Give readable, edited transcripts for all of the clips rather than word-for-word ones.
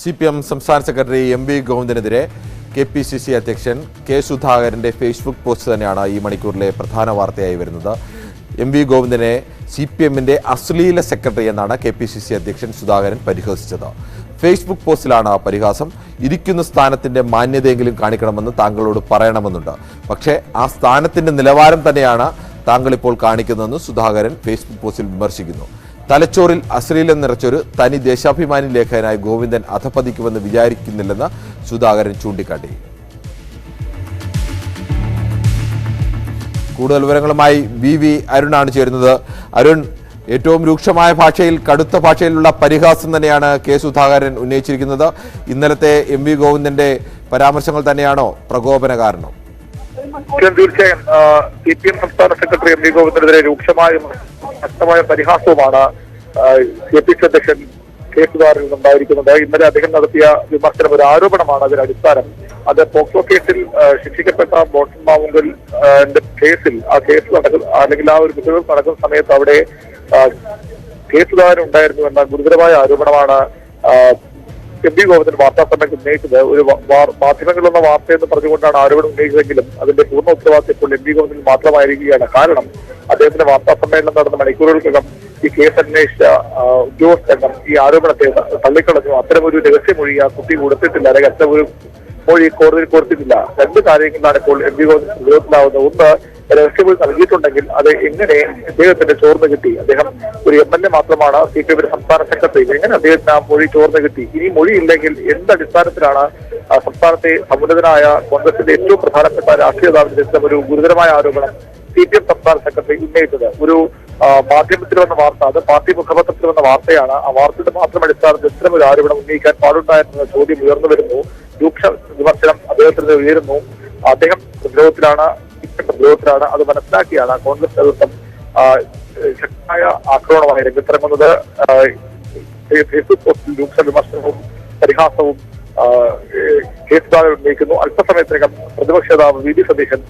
CPM സംസ്ഥാന secretary MV ഗോവിന്ദനെതിരെ KPCC അധ്യക്ഷൻ K സുധാകരന്റെ ഫേസ്ബുക്ക് പോസ്റ്റ് തന്നെയാണ് ഈ മണിക്കൂറിലെ പ്രധാന വാർത്തയായി വരുന്നത്. MV ഗോവിന്ദനെ CPMന്റെ അശ്ലീല സെക്രട്ടറി എന്നാണ് KPCC അധ്യക്ഷൻ സുധാകരൻ പരിഹസിച്ചത്. ഫേസ്ബുക്ക് പോസ്റ്റിലാണ് പരിഹാസം. ഇരിക്കുന്ന സ്ഥാനത്തിന്റെ മാന്യതയെങ്കിലും കാണിക്കണമെന്ന് താങ്കളോട് പറയണമെന്നുണ്ട്. പക്ഷേ ആ സ്ഥാനത്തിന്റെ നിലവാരം തന്നെയാണ് താങ്കൾ ഇപ്പോൾ കാണിക്കുന്നതെന്ന് സുധാകരൻ ഫേസ്ബുക്ക് പോസ്റ്റിൽ വിമർശിക്കുന്നു. തലച്ചോറിൽ അശ്ലീലം നിറച്ചൊരു തനി ദേശാഭിമാനി ലേഖകനായി ഗോവിന്ദൻ അധപതിക്കുമെന്ന് വിചാരിക്കുന്നില്ലെന്ന് സുധാകരൻ ചൂണ്ടിക്കാട്ടി. കൂടുതൽ വിവരങ്ങളുമായി VV അരുണാണ് ചേരുന്നത്. അരുൺ, ഏറ്റവും രൂക്ഷമായ ഭാഷയിൽ, കടുത്ത ഭാഷയിലുള്ള പരിഹാസം തന്നെയാണ് കെ സുധാകരൻ ഉന്നയിച്ചിരിക്കുന്നത്. ഇന്നലത്തെ MV ഗോവിന്ദന്റെ പരാമർശങ്ങൾ തന്നെയാണോ പ്രകോപന കാരണം? തീർച്ചയായും CPM സംസ്ഥാന സെക്രട്ടറി MV ഗോവിന്ദനെതിരെ രൂക്ഷമായും ശക്തമായ പരിഹാസവുമാണ് KPCC അധ്യക്ഷൻ കെ സുധാകരനിൽ നിന്നുണ്ടായിരിക്കുന്നത്. ഇന്നലെ അദ്ദേഹം നടത്തിയ വിമർശനം ഒരു ആരോപണമാണ് അതിന് അടിസ്ഥാനം. അത് പോക്സോ കേസിൽ ശിക്ഷിക്കപ്പെട്ട മോൺസൺ മാവുങ്കൽ കേസിൽ ആ കേസ് അല്ലെങ്കിൽ ആ ഒരു കുറ്റകൃത്യം നടക്കുന്ന സമയത്ത് അവിടെ കെ സുധാകരൻ ഉണ്ടായിരുന്നു എന്ന ഗുരുതരമായ ആരോപണമാണ് MV ഗോവിന്ദൻ വാർത്താ സമ്മേളനത്തിൽ ഉന്നയിച്ചത്. ഒരു മാധ്യമങ്ങളിലുള്ള വാർത്തയെന്ന് പറഞ്ഞുകൊണ്ടാണ് ആരോപണം ഉന്നയിച്ചതെങ്കിലും അതിന്റെ പൂർണ്ണ ഉത്തരവാദിത്വം ഇപ്പോൾ MV ഗോവിന്ദൻ മാത്രമായിരിക്കുകയാണ്. കാരണം അദ്ദേഹത്തിന്റെ വാർത്താ സമ്മേളനം നടന്ന മണിക്കൂറുകൾക്കകം ഈ കേസ് അന്വേഷിച്ച ഉദ്യോഗസ്ഥംഗം ഈ ആരോപണത്തെ തള്ളിക്കളഞ്ഞു. അത്തരമൊരു രഹസ്യമൊഴി ആ കുട്ടി കൊടുത്തിട്ടില്ല, അല്ലെങ്കിൽ അത്തരമൊരു മൊഴി കോടതിയിൽ കൊടുത്തിട്ടില്ല. രണ്ട് കാര്യങ്ങളിലാണ് ഇപ്പോൾ MV ഗോവിന്ദൻ വിരോധത്തിലാവുന്നത്. ഒന്ന്, രഹസ്യമൊഴി നൽകിയിട്ടുണ്ടെങ്കിൽ അത് എങ്ങനെ അദ്ദേഹത്തിന്റെ ചോർന്ന് കിട്ടി? അദ്ദേഹം ഒരു MLA മാത്രമാണ്, CPM സംസ്ഥാന സെക്രട്ടറി. എങ്ങനെ അദ്ദേഹത്തിന് ആ മൊഴി ചോർന്ന് കിട്ടി? ഇനി മൊഴി ഇല്ലെങ്കിൽ എന്തടിസ്ഥാനത്തിലാണ് സംസ്ഥാനത്തെ സമുന്നതനായ കോൺഗ്രസിന്റെ ഏറ്റവും പ്രധാനപ്പെട്ട രാഷ്ട്രീയ നേതാവിന്റെ ഒരു ഗുരുതരമായ ആരോപണം CPM സംസ്ഥാന സെക്രട്ടറി ഉന്നയിച്ചത്? ഒരു മാധ്യമത്തിൽ വന്ന വാർത്ത, അത് പാർട്ടി മുഖപത്രത്തിൽ വന്ന വാർത്തയാണ്. ആ വാർത്തയുടെ മാത്രം അടിസ്ഥാനത്തിൽ ഇത്തരം ഒരു ആരോപണം ഉന്നയിക്കാൻ പാടുണ്ടായിരുന്ന ചോദ്യം ഉയർന്നു വരുന്നു. രൂക്ഷ വിമർശനം അദ്ദേഹത്തിന് ഉയരുന്നു. അദ്ദേഹം പ്രതിരോധത്തിലാണ്, അത് മനസ്സിലാക്കിയാണ് കോൺഗ്രസ് നേതൃത്വം ശക്തമായ ആക്രമണമായി രംഗത്തിറങ്ങുന്നത്. ഫേസ്ബുക്ക് പോസ്റ്റിൽ രൂക്ഷ വിമർശനവും പരിഹാസവും കെ സുധാകരൻ ഉന്നയിക്കുന്നു. അല്പസമയത്തിനകം പ്രതിപക്ഷ നേതാവ് VD സതീശൻ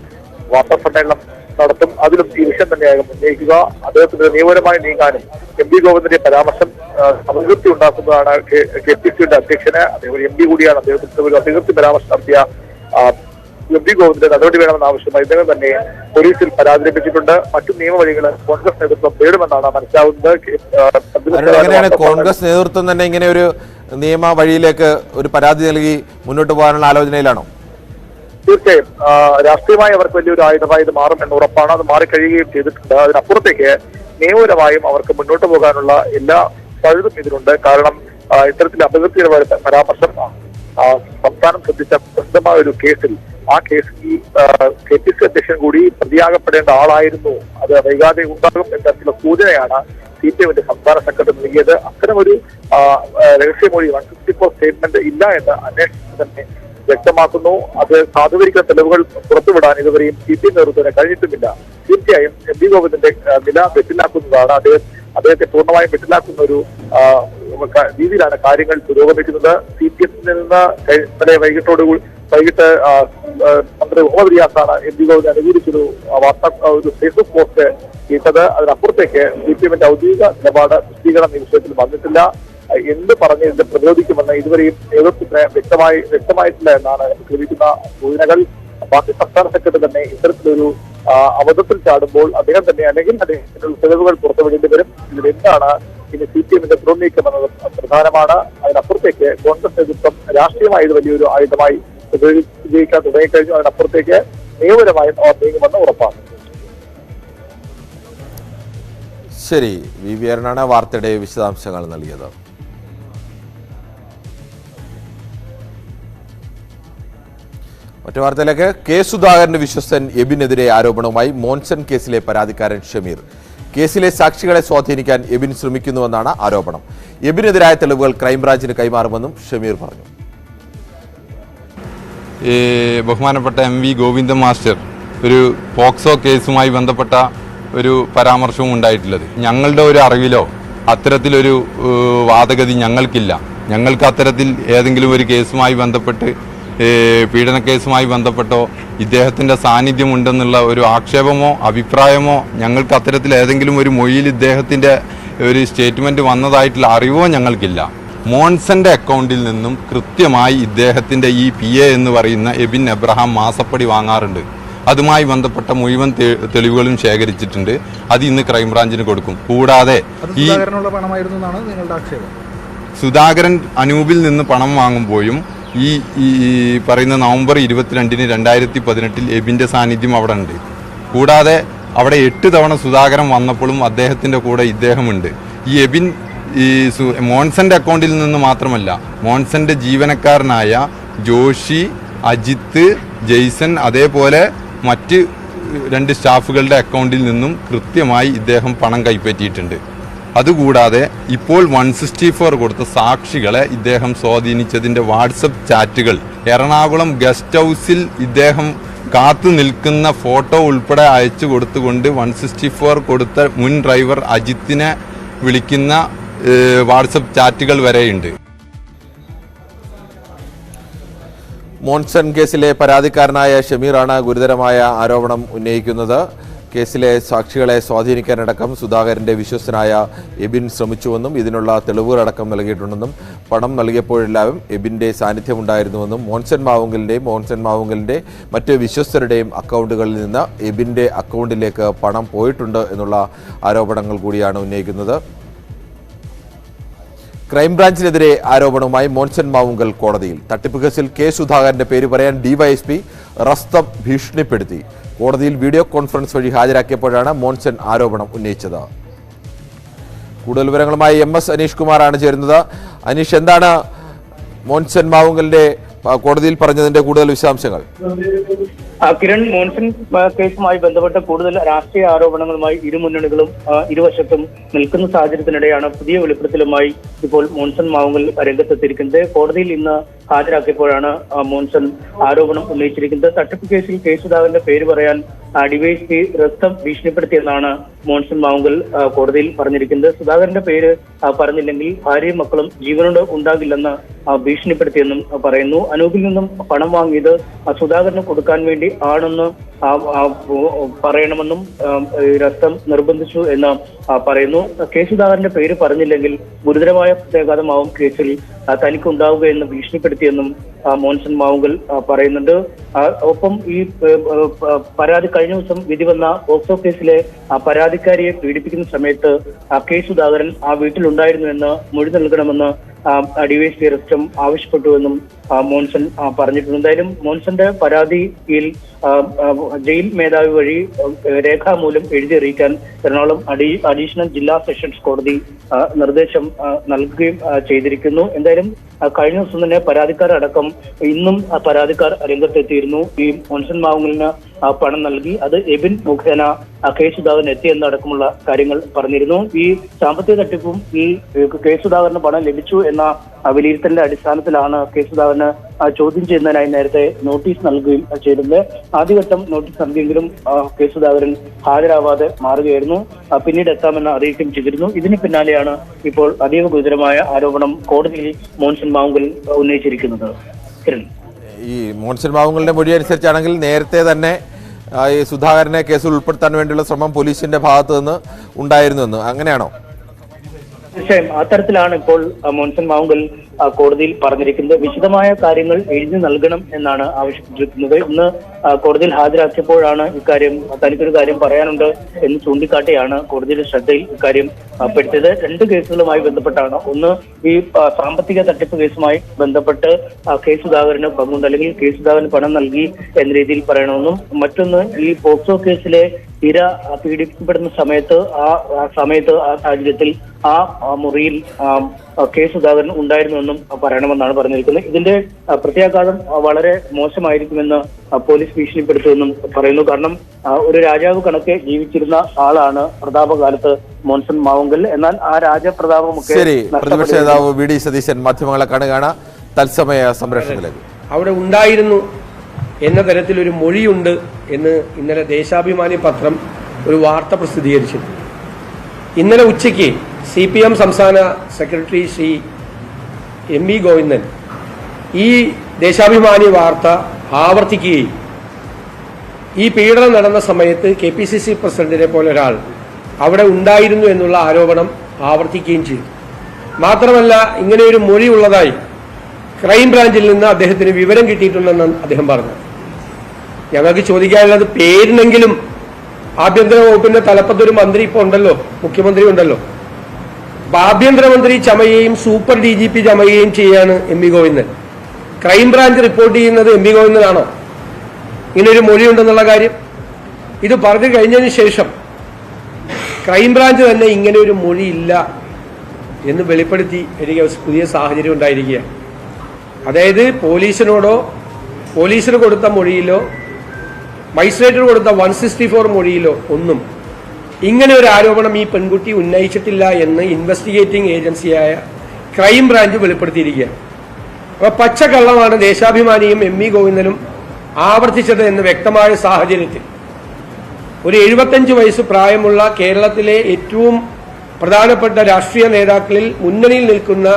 വാർത്താ സമ്മേളനം നടത്തും. അതിലും ഈ വിഷയം തന്നെയാകും ഉന്നയിക്കുക. അദ്ദേഹത്തിന് നിയമപരമായി നീങ്ങാനും MV ഗോവിന്ദന്റെ പരാമർശം അപകീർത്തി ഉണ്ടാക്കുന്നതാണ് KPCCയുടെ അധ്യക്ഷന്. അദ്ദേഹം ഒരു MD കൂടിയാണ്. അദ്ദേഹത്തിന് ഒരു അപകീർത്തി പരാമർശം നടത്തിയ MV ഗോവിന്ദന്റെ നടപടി വേണമെന്ന ആവശ്യമായി ഇദ്ദേഹം തന്നെ പോലീസിൽ പരാതി ലഭിച്ചിട്ടുണ്ട്. മറ്റു നിയമവഴികൾ കോൺഗ്രസ് നേതൃത്വം തേടുമെന്നാണ് മനസ്സിലാവുന്നത്. കോൺഗ്രസ് നേതൃത്വം തന്നെ ഇങ്ങനെ ഒരു നിയമ വഴിയിലേക്ക് ഒരു പരാതി നൽകി മുന്നോട്ട് പോകാനുള്ള ആലോചനയിലാണോ? തീർച്ചയായും രാഷ്ട്രീയമായി അവർക്ക് വലിയൊരു ആയുധമായി ഇത് മാറും എന്ന് ഉറപ്പാണ്. അത് മാറിക്കഴിയുകയും ചെയ്തിട്ടുണ്ട്. അതിനപ്പുറത്തേക്ക് നിയമപരമായും അവർക്ക് മുന്നോട്ട് പോകാനുള്ള എല്ലാ പഴുതും ഇതിലുണ്ട്. കാരണം ഇത്തരത്തിൽ അപകീർത്തിയുടെ പരാമർശം സംസ്ഥാനം ശ്രദ്ധിച്ച പ്രസിദ്ധമായ ഒരു കേസിൽ, ആ കേസിൽ KPCC അധ്യക്ഷൻ കൂടി പ്രതിയാകപ്പെടേണ്ട ആളായിരുന്നു. അത് വൈകാതെ ഉണ്ടാകും എന്ന തരത്തിലുള്ള സൂചനയാണ് CPMന്റെ സംസ്ഥാന സെക്രട്ടറി നൽകിയത്. അത്തരമൊരു രഹസ്യമൊഴി 164 സ്റ്റേറ്റ്മെന്റ് ഇല്ല എന്ന് അന്വേഷണം തന്നെ വ്യക്തമാക്കുന്നു. അത് സാധൂകരിക്കുന്ന തെളിവുകൾ പുറത്തുവിടാൻ ഇതുവരെയും CPM നേതൃത്വത്തിന് കഴിഞ്ഞിട്ടുമില്ല. തീർച്ചയായും MV ഗോവിന്ദന്റെ നില വെട്ടിലാക്കുന്നതാണ്. അദ്ദേഹത്തെ പൂർണ്ണമായും വെട്ടിലാക്കുന്ന ഒരു രീതിയിലാണ് കാര്യങ്ങൾ പുരോഗമിക്കുന്നത്. CPMൽ നിന്ന് ഇന്നലെ വൈകിട്ട് മന്ത്രി മുഹമ്മദ് റിയാസാണ് MV ഗോവിന്ദൻ അനുകൂലിച്ചൊരു ഒരു ഫേസ്ബുക്ക് പോസ്റ്റ് ഇട്ടത്. അതിനപ്പുറത്തേക്ക് CPMന്റെ ഔദ്യോഗിക നിലപാട് വിശദീകരണം ഈ വിഷയത്തിൽ വന്നിട്ടില്ല. എന്ത് പറഞ്ഞ് ഇതിനെ പ്രതിരോധിക്കുമെന്ന് ഇതുവരെയും നേതൃത്വത്തിന് വ്യക്തമായിട്ടില്ല എന്നാണ് നമുക്ക് ലഭിക്കുന്ന സൂചനകൾ. പാർട്ടി സംസ്ഥാന സെക്രട്ടറി തന്നെ ഇത്തരത്തിലൊരു അബദ്ധത്തിൽ ചാടുമ്പോൾ അദ്ദേഹം തന്നെ അല്ലെങ്കിൽ അദ്ദേഹത്തിന്റെ തെളിവുകൾ പുറത്തുവിടേണ്ടി വരും. ഇതിൽ എന്താണ് ഇനി CPMന്റെ പുറംനീക്കമെന്നത് പ്രധാനമാണ്. അതിനപ്പുറത്തേക്ക് കോൺഗ്രസ് നേതൃത്വം രാഷ്ട്രീയമായി ഇത് വലിയൊരു ആയുധമായി ഉപയോഗിക്കാൻ തുടങ്ങിക്കഴിഞ്ഞു. അതിനപ്പുറത്തേക്ക് നിയമപരമായും അവർ നീങ്ങുമെന്ന് ഉറപ്പാണ്. ശരി, VV അരുണാണ് വാർത്തയുടെ വിശദാംശങ്ങൾ നൽകിയത്. മറ്റു വാർത്തയിലേക്ക്. കെ സുധാകരന്റെ വിശ്വസ്തൻ എബിനെതിരെ ആരോപണവുമായി മോൺസൺ കേസിലെ പരാതിക്കാരൻ ഷമീർ. കേസിലെ സാക്ഷികളെ സ്വാധീനിക്കാൻ എബിൻ ശ്രമിക്കുന്നുവെന്നാണ് ആരോപണം. എബിനെതിരായ തെളിവുകൾ ക്രൈംബ്രാഞ്ചിന് കൈമാറുമെന്നും ഷമീർ പറഞ്ഞു. ബഹുമാനപ്പെട്ട MV ഗോവിന്ദൻ മാസ്റ്റർ ഒരു പോക്സോ കേസുമായി ബന്ധപ്പെട്ട ഒരു പരാമർശവും ഉണ്ടായിട്ടുള്ളത്. ഞങ്ങളുടെ ഒരു അറിവിലോ അത്തരത്തിലൊരു വാദഗതി ഞങ്ങൾക്കില്ല. ഞങ്ങൾക്ക് അത്തരത്തിൽ ഏതെങ്കിലും ഒരു കേസുമായി ബന്ധപ്പെട്ട്, പീഡന കേസുമായി ബന്ധപ്പെട്ടോ ഇദ്ദേഹത്തിൻ്റെ സാന്നിധ്യമുണ്ടെന്നുള്ള ഒരു ആക്ഷേപമോ അഭിപ്രായമോ ഞങ്ങൾക്ക് അത്തരത്തിൽ ഏതെങ്കിലും ഒരു മൊഴിയിൽ ഇദ്ദേഹത്തിൻ്റെ ഒരു സ്റ്റേറ്റ്മെൻറ്റ് വന്നതായിട്ടുള്ള അറിവോ ഞങ്ങൾക്കില്ല. മോൺസന്റെ അക്കൗണ്ടിൽ നിന്നും കൃത്യമായി ഇദ്ദേഹത്തിൻ്റെ ഈ PA എന്ന് പറയുന്ന എബിൻ എബ്രഹാം മാസപ്പടി വാങ്ങാറുണ്ട്. അതുമായി ബന്ധപ്പെട്ട മുഴുവൻ തെളിവുകളും ശേഖരിച്ചിട്ടുണ്ട്. അത് ഇന്ന് ക്രൈംബ്രാഞ്ചിന് കൊടുക്കും. കൂടാതെ ഈ സുധാകരൻ അനൂപിൽ നിന്ന് പണം വാങ്ങുമ്പോഴും ഈ പറയുന്ന നവംബർ 22, 2018 എബിൻ്റെ സാന്നിധ്യം അവിടെ ഉണ്ട്. കൂടാതെ അവിടെ 8 തവണ സുധാകരൻ വന്നപ്പോഴും അദ്ദേഹത്തിൻ്റെ കൂടെ ഇദ്ദേഹമുണ്ട്. ഈ എബിൻ മോൺസന്റെ അക്കൗണ്ടിൽ നിന്ന് മാത്രമല്ല, മോൺസന്റെ ജീവനക്കാരനായ ജോഷി, അജിത്ത്, ജെയ്സൺ, അതേപോലെ മറ്റ് 2 സ്റ്റാഫുകളുടെ അക്കൗണ്ടിൽ നിന്നും കൃത്യമായി ഇദ്ദേഹം പണം കൈപ്പറ്റിയിട്ടുണ്ട്. അതുകൂടാതെ ഇപ്പോൾ 164 കൊടുത്ത സാക്ഷികളെ ഇദ്ദേഹം സ്വാധീനിച്ചതിൻ്റെ വാട്സപ്പ് ചാറ്റുകൾ, എറണാകുളം ഗസ്റ്റ് ഹൗസിൽ ഇദ്ദേഹം കാത്തു നിൽക്കുന്ന ഫോട്ടോ ഉൾപ്പെടെ അയച്ചു കൊടുത്തുകൊണ്ട് 164 കൊടുത്ത മുൻ ഡ്രൈവർ അജിത്തിനെ വിളിക്കുന്ന വാട്സപ്പ് ചാറ്റുകൾ വരെയുണ്ട്. മോൺസൺ കേസിലെ പരാതിക്കാരനായ ഷമീറാണ് ഗുരുതരമായ ആരോപണം ഉന്നയിക്കുന്നത്. കേസിലെ സാക്ഷികളെ സ്വാധീനിക്കാനടക്കം സുധാകരന്റെ വിശ്വസ്തനായ എബിൻ ശ്രമിച്ചുവെന്നും ഇതിനുള്ള തെളിവുകളടക്കം നൽകിയിട്ടുണ്ടെന്നും പണം നൽകിയപ്പോഴെല്ലാം എബിന്റെ സാന്നിധ്യമുണ്ടായിരുന്നുവെന്നും മോൺസൺ മാവുങ്കലിന്റെ മറ്റ് വിശ്വസ്തരുടെയും അക്കൗണ്ടുകളിൽ നിന്ന് എബിന്റെ അക്കൗണ്ടിലേക്ക് പണം പോയിട്ടുണ്ട് എന്നുള്ള ആരോപണങ്ങൾ കൂടിയാണ് ഉന്നയിക്കുന്നത്. ക്രൈംബ്രാഞ്ചിനെതിരെ ആരോപണവുമായി മോൺസൺ മാവുങ്കൽ കോടതിയിൽ. തട്ടിപ്പ് കേസിൽ സുധാകരന്റെ പേര് പറയാൻ ഡിവൈഎസ്പി റസ്തം ഭീഷണിപ്പെടുത്തി. കോടതിയിൽ വീഡിയോ കോൺഫറൻസ് വഴി ഹാജരാക്കിയപ്പോഴാണ് മോൺസൺ ആരോപണം ഉന്നയിച്ചത്. കൂടുതൽ വിവരങ്ങളുമായി MS അനീഷ് കുമാറാണ് ചേരുന്നത്. അനീഷ്, എന്താണ് മോൺസൺ മാവുങ്കലിന്റെ കോടതിയിൽ പറഞ്ഞതിന്റെ കൂടുതൽ വിശദാംശങ്ങൾ? കിരൺ, മോൺസൺ കേസുമായി ബന്ധപ്പെട്ട കൂടുതൽ രാഷ്ട്രീയ ആരോപണങ്ങളുമായി ഇരുമുന്നണികളും ഇരുവശത്തും നിൽക്കുന്ന സാഹചര്യത്തിനിടെയാണ് പുതിയ വെളിപ്പെടുത്തലുമായി ഇപ്പോൾ മോൺസൺ മാവുങ്കൽ രംഗത്തെത്തിയിരിക്കുന്നത്. കോടതിയിൽ ഇന്ന് ഹാജരാക്കിയപ്പോഴാണ് മോൺസൺ ആരോപണം ഉന്നയിച്ചിരിക്കുന്നത്. തട്ടിപ്പ് കേസിൽ സുധാകരന്റെ പേര് പറയാൻ ഡിവൈഎസ്പി റസ്തം ഭീഷണിപ്പെടുത്തിയെന്നാണ് മോൺസൺ മാവുങ്കൽ കോടതിയിൽ പറഞ്ഞിരിക്കുന്നത്. സുധാകരന്റെ പേര് പറഞ്ഞില്ലെങ്കിൽ ഭാര്യയും മക്കളും ജീവനോട് ഉണ്ടാകില്ലെന്ന് ഭീഷണിപ്പെടുത്തിയെന്നും പറയുന്നു. അനൂപിൽ നിന്നും പണം വാങ്ങിയത് സുധാകരന് കൊടുക്കാൻ വേണ്ടി ആണെന്ന് പറയണമെന്നും രസ്തം നിർബന്ധിച്ചു എന്ന് പറയുന്നു. സുധാകരന്റെ പേര് പറഞ്ഞില്ലെങ്കിൽ ഗുരുതരമായ പ്രത്യാഘാതമാവും കേസിൽ തനിക്കുണ്ടാവുകയെന്ന് ഭീഷണിപ്പെടുത്തിയെന്നും മോൺസൺ മാവുങ്കൽ പറയുന്നുണ്ട്. ഒപ്പം ഈ പരാതി കഴിഞ്ഞ ദിവസം വിധി വന്ന പോക്സോ കേസിലെ പരാതിക്കാരിയെ പീഡിപ്പിക്കുന്ന സമയത്ത് സുധാകരൻ ആ വീട്ടിലുണ്ടായിരുന്നുവെന്ന് മൊഴി നൽകണമെന്ന് ഡിവൈഎസ്പി റസ്തം ആവശ്യപ്പെട്ടുവെന്നും മോൺസൺ പറഞ്ഞിട്ടുണ്ട്. എന്തായാലും മോൺസന്റെ പരാതിയിൽ ജയിൽ മേധാവി വഴി രേഖാമൂലം എഴുതിയറിയിക്കാൻ എറണാകുളം അഡീഷണൽ ജില്ലാ സെഷൻസ് കോടതി നിർദ്ദേശം നൽകുകയും ചെയ്തിരിക്കുന്നു. എന്തായാലും കഴിഞ്ഞ ദിവസം തന്നെ പരാതിക്കാരടക്കം ഇന്നും പരാതിക്കാർ രംഗത്തെത്തിയിരുന്നു. ഈ മോൺസൺ മാവുങ്കലിന് പണം നൽകി, അത് എബിൻ മുഖേന സുധാകരൻ എത്തിയെന്നടക്കമുള്ള കാര്യങ്ങൾ പറഞ്ഞിരുന്നു. ഈ സാമ്പത്തിക തട്ടിപ്പും ഈ സുധാകരന് പണം ലഭിച്ചു എന്ന വിലയിരുത്തലിന്റെ അടിസ്ഥാനത്തിലാണ് സുധാകരന് ചോദ്യം ചെയ്യുന്നതിനായി നേരത്തെ നോട്ടീസ് നൽകുകയും ചെയ്തിരുന്നത്. ആദ്യഘട്ടം നോട്ടീസ് നൽകിയെങ്കിലും സുധാകരൻ ഹാജരാവാതെ മാറുകയായിരുന്നു. പിന്നീട് എത്താമെന്ന് അറിയിക്കുകയും ചെയ്തിരുന്നു. ഇതിന് പിന്നാലെയാണ് ഇപ്പോൾ അതീവ ഗുരുതരമായ ആരോപണം കോടതിയിൽ മോൺസൺ മാവുങ്കൽ ഉന്നയിച്ചിരിക്കുന്നത്. ഈ മോൺസൺ മാവുങ്കലിന്റെ മൊഴി അനുസരിച്ചാണെങ്കിൽ നേരത്തെ തന്നെ ഈ സുധാകരനെ കേസിൽ ഉൾപ്പെടുത്താൻ വേണ്ടിയുള്ള ശ്രമം പോലീസിന്റെ ഭാഗത്തു നിന്ന് ഉണ്ടായിരുന്നുവെന്ന്, അങ്ങനെയാണോ? തീർച്ചയായും അത്തരത്തിലാണ് ഇപ്പോൾ മോൺസൺ മാവുങ്കൽ കോടതിയിൽ പറഞ്ഞിരിക്കുന്നത്. വിശദമായ കാര്യങ്ങൾ എഴുതി നൽകണം എന്നാണ് ആവശ്യപ്പെട്ടിരിക്കുന്നത്. ഇന്ന് കോടതിയിൽ ഹാജരാക്കിയപ്പോഴാണ് ഇക്കാര്യം, തനിക്കൊരു കാര്യം പറയാനുണ്ട് എന്ന് ചൂണ്ടിക്കാട്ടിയാണ് കോടതിയുടെ ശ്രദ്ധയിൽ ഇക്കാര്യം പെടുത്തിയത്. 2 കേസുകളുമായി ബന്ധപ്പെട്ടാണ്. ഒന്ന്, ഈ സാമ്പത്തിക തട്ടിപ്പ് കേസുമായി ബന്ധപ്പെട്ട് സുധാകരന് പങ്കുണ്ട്, അല്ലെങ്കിൽ സുധാകരന് പണം നൽകി എന്ന രീതിയിൽ പറയണമെന്നും, മറ്റൊന്ന് ഈ പോക്സോ കേസിലെ ഇര പീഡിപ്പിക്കപ്പെടുന്ന സമയത്ത് ആ സാഹചര്യത്തിൽ ആ മുറിയിൽ സുധാകരൻ ഉണ്ടായിരുന്നുവെന്നും പറയണമെന്നാണ് പറഞ്ഞിരിക്കുന്നത്. ഇതിന്റെ പ്രത്യാഘാതം വളരെ മോശമായിരിക്കുമെന്ന് പോലീസ് ഭീഷണിപ്പെടുത്തുമെന്നും പറയുന്നു. കാരണം ഒരു രാജാവ് കണക്കെ ജീവിച്ചിരുന്ന ആളാണ് പ്രതാപകാലത്ത് മോൺസൺ മാവുങ്കൽ. എന്നാൽ ആ രാജപ്രതാപമൊക്കെ പ്രതിപക്ഷ നേതാവ് വി ഡി സതീശൻ മാധ്യമങ്ങളെ കാണുകയാണ് തത്സമയ സംരക്ഷണത്തിലേക്ക്. അവിടെ ഉണ്ടായിരുന്നു എന്ന തരത്തിലൊരു മൊഴിയുണ്ട് എന്ന് ഇന്നലെ ദേശാഭിമാനി പത്രം ഒരു വാർത്ത പ്രസിദ്ധീകരിച്ചിരുന്നു. ഇന്നലെ ഉച്ചയ്ക്ക് CPM സംസ്ഥാന സെക്രട്ടറി ശ്രീ MV ഗോവിന്ദൻ ഈ ദേശാഭിമാനി വാർത്ത ആവർത്തിക്കുകയും ഈ പീഡനം നടന്ന സമയത്ത് KPCC പ്രസിഡന്റിനെ പോലെ ഒരാൾ അവിടെ ഉണ്ടായിരുന്നു എന്നുള്ള ആരോപണം ആവർത്തിക്കുകയും ചെയ്തു. മാത്രമല്ല ഇങ്ങനെ ഒരു മൊഴി ഉള്ളതായി ക്രൈംബ്രാഞ്ചിൽ നിന്ന് അദ്ദേഹത്തിന് വിവരം കിട്ടിയിട്ടുണ്ടെന്ന് അദ്ദേഹം പറഞ്ഞു. ഞങ്ങൾക്ക് ചോദിക്കാനുള്ളത്, പേരിനെങ്കിലും ആഭ്യന്തര വകുപ്പിന്റെ തലപ്പത്തൊരു മന്ത്രി ഇപ്പോൾ ഉണ്ടല്ലോ, മുഖ്യമന്ത്രി ഉണ്ടല്ലോ. അപ്പൊ ആഭ്യന്തരമന്ത്രി ചമയുകയും സൂപ്പർ DGP ചമയുകയും ചെയ്യാണ് M V Govindan. Crime branch report ചെയ്യുന്നത് എം വി ഗോവിന്ദനാണോ ഇങ്ങനെ ഒരു മൊഴിയുണ്ടെന്നുള്ള കാര്യം? ഇത് പറഞ്ഞു കഴിഞ്ഞതിന് ശേഷം ക്രൈംബ്രാഞ്ച് തന്നെ ഇങ്ങനെ ഒരു മൊഴിയില്ല എന്ന് വെളിപ്പെടുത്തി എനിക്ക് പുതിയ സാഹചര്യം ഉണ്ടായിരിക്കുകയാണ്. അതായത് പോലീസിന് കൊടുത്ത മൊഴിയിലോ മജിസ്ട്രേറ്റിന് കൊടുത്ത 164 മൊഴിയിലോ ഒന്നും ഇങ്ങനെ ഒരു ആരോപണം ഈ പെൺകുട്ടി ഉന്നയിച്ചിട്ടില്ല എന്ന് ഇൻവെസ്റ്റിഗേറ്റിംഗ് ഏജൻസിയായ ക്രൈംബ്രാഞ്ച് വെളിപ്പെടുത്തിയിരിക്കുകയാണ്. അപ്പൊ പച്ചക്കള്ളമാണ് ദേശാഭിമാനിയും എം വി ഗോവിന്ദനും ആവർത്തിച്ചത് എന്ന് വ്യക്തമായ സാഹചര്യത്തിൽ ഒരു 75 വയസ്സ് പ്രായമുള്ള കേരളത്തിലെ ഏറ്റവും പ്രധാനപ്പെട്ട രാഷ്ട്രീയ നേതാക്കളിൽ മുന്നണിയിൽ നിൽക്കുന്ന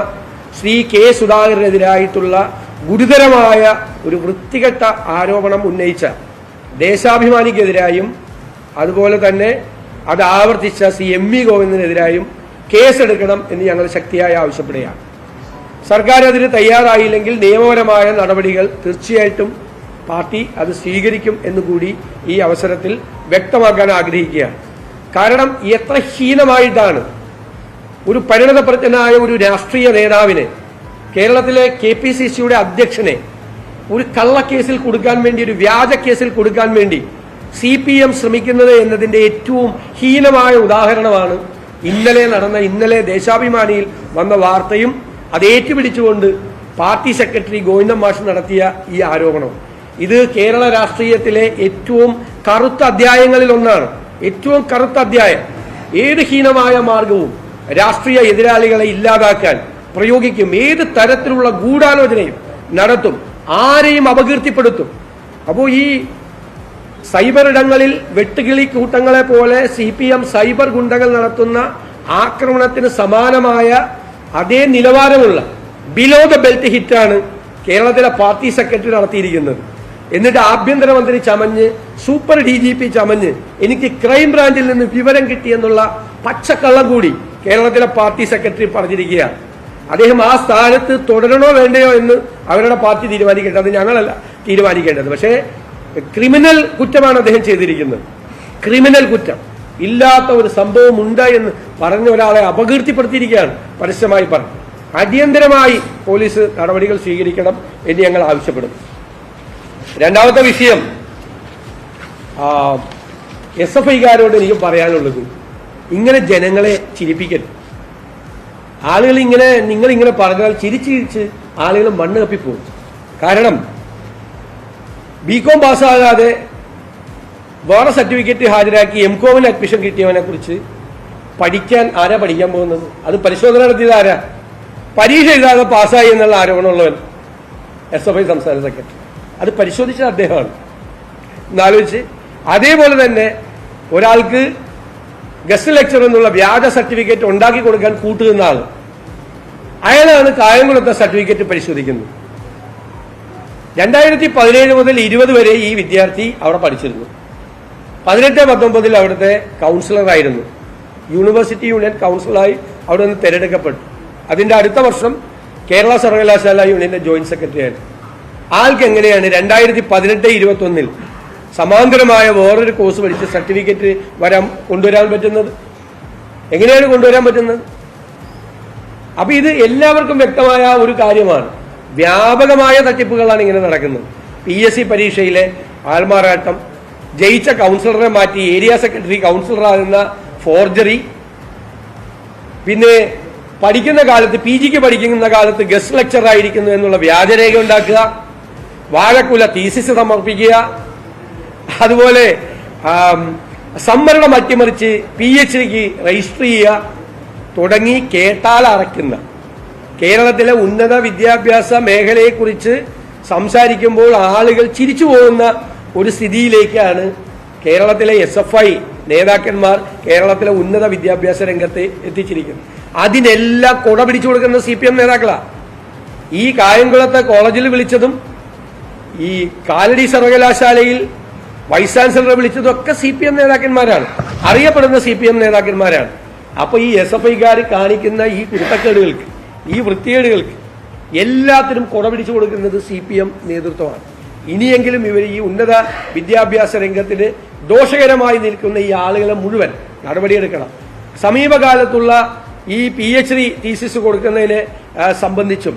ശ്രീ കെ സുധാകരനെതിരായിട്ടുള്ള ഗുരുതരമായ ഒരു വൃത്തികെട്ട ആരോപണം ഉന്നയിച്ച ദേശാഭിമാനിക്കെതിരായും അതുപോലെ തന്നെ അത് ആവർത്തിച്ച ശ്രീ എം വി ഗോവിന്ദനെതിരായും കേസെടുക്കണം എന്ന് ഞങ്ങൾ ശക്തിയായി ആവശ്യപ്പെടുകയാണ്. സർക്കാർ അതിന് തയ്യാറായില്ലെങ്കിൽ നിയമപരമായ നടപടികൾ തീർച്ചയായിട്ടും പാർട്ടി അത് സ്വീകരിക്കും എന്നുകൂടി ഈ അവസരത്തിൽ വ്യക്തമാക്കാൻ ആഗ്രഹിക്കുകയാണ്. കാരണം എത്ര ഹീനമായിട്ടാണ് ഒരു പരിണതപ്രജ്ഞനായ ഒരു രാഷ്ട്രീയ നേതാവിനെ, കേരളത്തിലെ KPCCയുടെ അധ്യക്ഷനെ ഒരു കള്ളക്കേസിൽ കൊടുക്കാൻ വേണ്ടി, ഒരു വ്യാജ കേസിൽ കൊടുക്കാൻ വേണ്ടി CPM ശ്രമിക്കുന്നത് എന്നതിന്റെ ഏറ്റവും ഹീനമായ ഉദാഹരണമാണ് ഇന്നലെ ദേശാഭിമാനിയിൽ വന്ന വാർത്തയും അത് ഏറ്റുപിടിച്ചുകൊണ്ട് പാർട്ടി സെക്രട്ടറി ഗോവിന്ദൻ മാഷ് നടത്തിയ ഈ ആരോപണം. ഇത് കേരള രാഷ്ട്രീയത്തിലെ ഏറ്റവും കറുത്ത അധ്യായങ്ങളിൽ ഒന്നാണ്. ഏറ്റവും കറുത്ത അധ്യായം. ഏത് ഹീനമായ മാർഗവും രാഷ്ട്രീയ എതിരാളികളെ ഇല്ലാതാക്കാൻ പ്രയോഗിക്കും. ഏത് തരത്തിലുള്ള ഗൂഢാലോചനയും നടത്തും. ആരെയും അപകീർത്തിപ്പെടുത്തും. അപ്പോൾ ഈ സൈബർ ഇടങ്ങളിൽ വെട്ടുകിളി കൂട്ടങ്ങളെ പോലെ CPM സൈബർ ഗുണ്ടകൾ നടത്തുന്ന ആക്രമണത്തിന് സമാനമായ അതേ നിലവാരമുള്ള ബിലോ ദ ബെൽറ്റ് ഹിറ്റാണ് കേരളത്തിലെ പാർട്ടി സെക്രട്ടറി നടത്തിയിരിക്കുന്നത്. എന്നിട്ട് ആഭ്യന്തരമന്ത്രി ചമഞ്ഞ്, സൂപ്പർ DGP ചമഞ്ഞ് എനിക്ക് ക്രൈംബ്രാഞ്ചിൽ നിന്ന് വിവരം കിട്ടിയെന്നുള്ള പച്ചക്കള്ളം കൂടി കേരളത്തിലെ പാർട്ടി സെക്രട്ടറി പറഞ്ഞിരിക്കുകയാണ്. അദ്ദേഹം ആ സ്ഥാനത്ത് തുടരണോ വേണ്ടയോ എന്ന് അവരുടെ പാർട്ടി തീരുമാനിക്കേണ്ടത്, ഞങ്ങളല്ല തീരുമാനിക്കേണ്ടത്. പക്ഷേ ക്രിമിനൽ കുറ്റമാണ് അദ്ദേഹം ചെയ്തിരിക്കുന്നത്. ക്രിമിനൽ കുറ്റം. ഇല്ലാത്ത ഒരു സംഭവം ഉണ്ട് എന്ന് പറഞ്ഞ ഒരാളെ അപകീർത്തിപ്പെടുത്തിയിരിക്കുകയാണ്, പരസ്യമായി പറഞ്ഞു. അടിയന്തരമായി പോലീസ് നടപടികൾ സ്വീകരിക്കണം എന്ന് ഞങ്ങൾ ആവശ്യപ്പെടുന്നു. രണ്ടാമത്തെ വിഷയം, SFIക്കാരോട് എനിക്ക് പറയാനുള്ളത്, ഇങ്ങനെ ജനങ്ങളെ ചിരിപ്പിക്കരുത്. ആളുകൾ നിങ്ങളിങ്ങനെ പറഞ്ഞാൽ ചിരിച്ച് ആളുകൾ മണ്ണ് കപ്പിപ്പോകും. കാരണം BCom പാസ്സാകാതെ വേറെ സർട്ടിഫിക്കറ്റ് ഹാജരാക്കി MCOമിന് അഡ്മിഷൻ കിട്ടിയവനെ കുറിച്ച് ആരാ പഠിക്കാൻ പോകുന്നത്? അത് പരിശോധന നടത്തിയത് ആരാ? പരീക്ഷ എഴുതാതെ പാസ്സായി എന്നുള്ള ആരോപണമുള്ളവൻ SFI സംസ്ഥാന സെക്രട്ടറി. അത് പരിശോധിച്ചത് അദ്ദേഹമാണ്. എന്നാലോചിച്ച്, അതേപോലെ തന്നെ ഒരാൾക്ക് ഗസ്റ്റ് ലെക്ചർ എന്നുള്ള വ്യാജ സർട്ടിഫിക്കറ്റ് ഉണ്ടാക്കി കൊടുക്കാൻ കൂട്ടുന്ന ആൾ, അയാളാണ് കായംകുളത്തെ സർട്ടിഫിക്കറ്റ് പരിശോധിക്കുന്നത്. 2017 മുതൽ 20 വരെ ഈ വിദ്യാർത്ഥി അവിടെ പഠിച്ചിരുന്നു. 18-19 അവിടുത്തെ കൗൺസിലറായിരുന്നു. യൂണിവേഴ്സിറ്റി യൂണിയൻ കൗൺസിലറായി അവിടെ നിന്ന് തിരഞ്ഞെടുക്കപ്പെട്ടു. അതിന്റെ അടുത്ത വർഷം കേരള സർവകലാശാല യൂണിയന്റെ ജോയിന്റ് സെക്രട്ടറി ആയിരുന്നു. ആൾക്ക് എങ്ങനെയാണ് 2018-21 സമാന്തരമായ വേറൊരു കോഴ്സ് പഠിച്ച് സർട്ടിഫിക്കറ്റ് കൊണ്ടുവരാൻ പറ്റുന്നത്? എങ്ങനെയാണ് കൊണ്ടുവരാൻ പറ്റുന്നത്? അപ്പൊ ഇത് എല്ലാവർക്കും വ്യക്തമായ ഒരു കാര്യമാണ്. വ്യാപകമായ തട്ടിപ്പുകളാണ് ഇങ്ങനെ നടക്കുന്നത്. PSC പരീക്ഷയിലെ ആൾമാറാട്ടം, ജയിച്ച കൗൺസിലറെ മാറ്റി ഏരിയ സെക്രട്ടറി കൗൺസിലറാകുന്ന ഫോർജറി, പിന്നെ പഠിക്കുന്ന കാലത്ത് PGക്ക് പഠിക്കുന്ന കാലത്ത് ഗസ്റ്റ് ലെക്ചർ ആയിരിക്കുന്നു എന്നുള്ള വ്യാജരേഖ ഉണ്ടാക്കുക, വാഴക്കുല തീസിസ് സമർപ്പിക്കുക, അതുപോലെ സംവരണം അട്ടിമറിച്ച് PhDക്ക് രജിസ്റ്റർ ചെയ്യുക തുടങ്ങി കേട്ടാൽ അറയ്ക്കുന്ന കേരളത്തിലെ ഉന്നത വിദ്യാഭ്യാസ മേഖലയെക്കുറിച്ച് സംസാരിക്കുമ്പോൾ ആളുകൾ ചിരിച്ചു പോകുന്ന ഒരു സ്ഥിതിയിലേക്കാണ് കേരളത്തിലെ SFI നേതാക്കന്മാർ കേരളത്തിലെ ഉന്നത വിദ്യാഭ്യാസ രംഗത്തെ എത്തിച്ചിരിക്കുന്നത്. അതിനെല്ലാം കൊട പിടിച്ചു കൊടുക്കുന്ന CPM നേതാക്കളാണ്. ഈ കായംകുളത്തെ കോളേജിൽ വിളിച്ചതും ഈ കാലടി സർവകലാശാലയിൽ വൈസ് ചാൻസലറെ വിളിച്ചതും ഒക്കെ CPM നേതാക്കന്മാരാണ്, അറിയപ്പെടുന്ന CPM നേതാക്കന്മാരാണ്. അപ്പൊ ഈ SFIക്കാർ കാണിക്കുന്ന ഈ കുരുത്തക്കേടുകൾക്ക് ഈ വൃത്തികേടുകൾക്ക് എല്ലാത്തിനും കുട പിടിച്ചു കൊടുക്കുന്നത് CPM നേതൃത്വമാണ്. ഇനിയെങ്കിലും ഇവർ ഈ ഉന്നത വിദ്യാഭ്യാസ രംഗത്തിന് ദോഷകരമായി നിൽക്കുന്ന ഈ ആളുകളെ മുഴുവൻ നടപടിയെടുക്കണം. സമീപകാലത്തുള്ള ഈ PhD തീസിസ് കൊടുക്കുന്നതിനെ സംബന്ധിച്ചും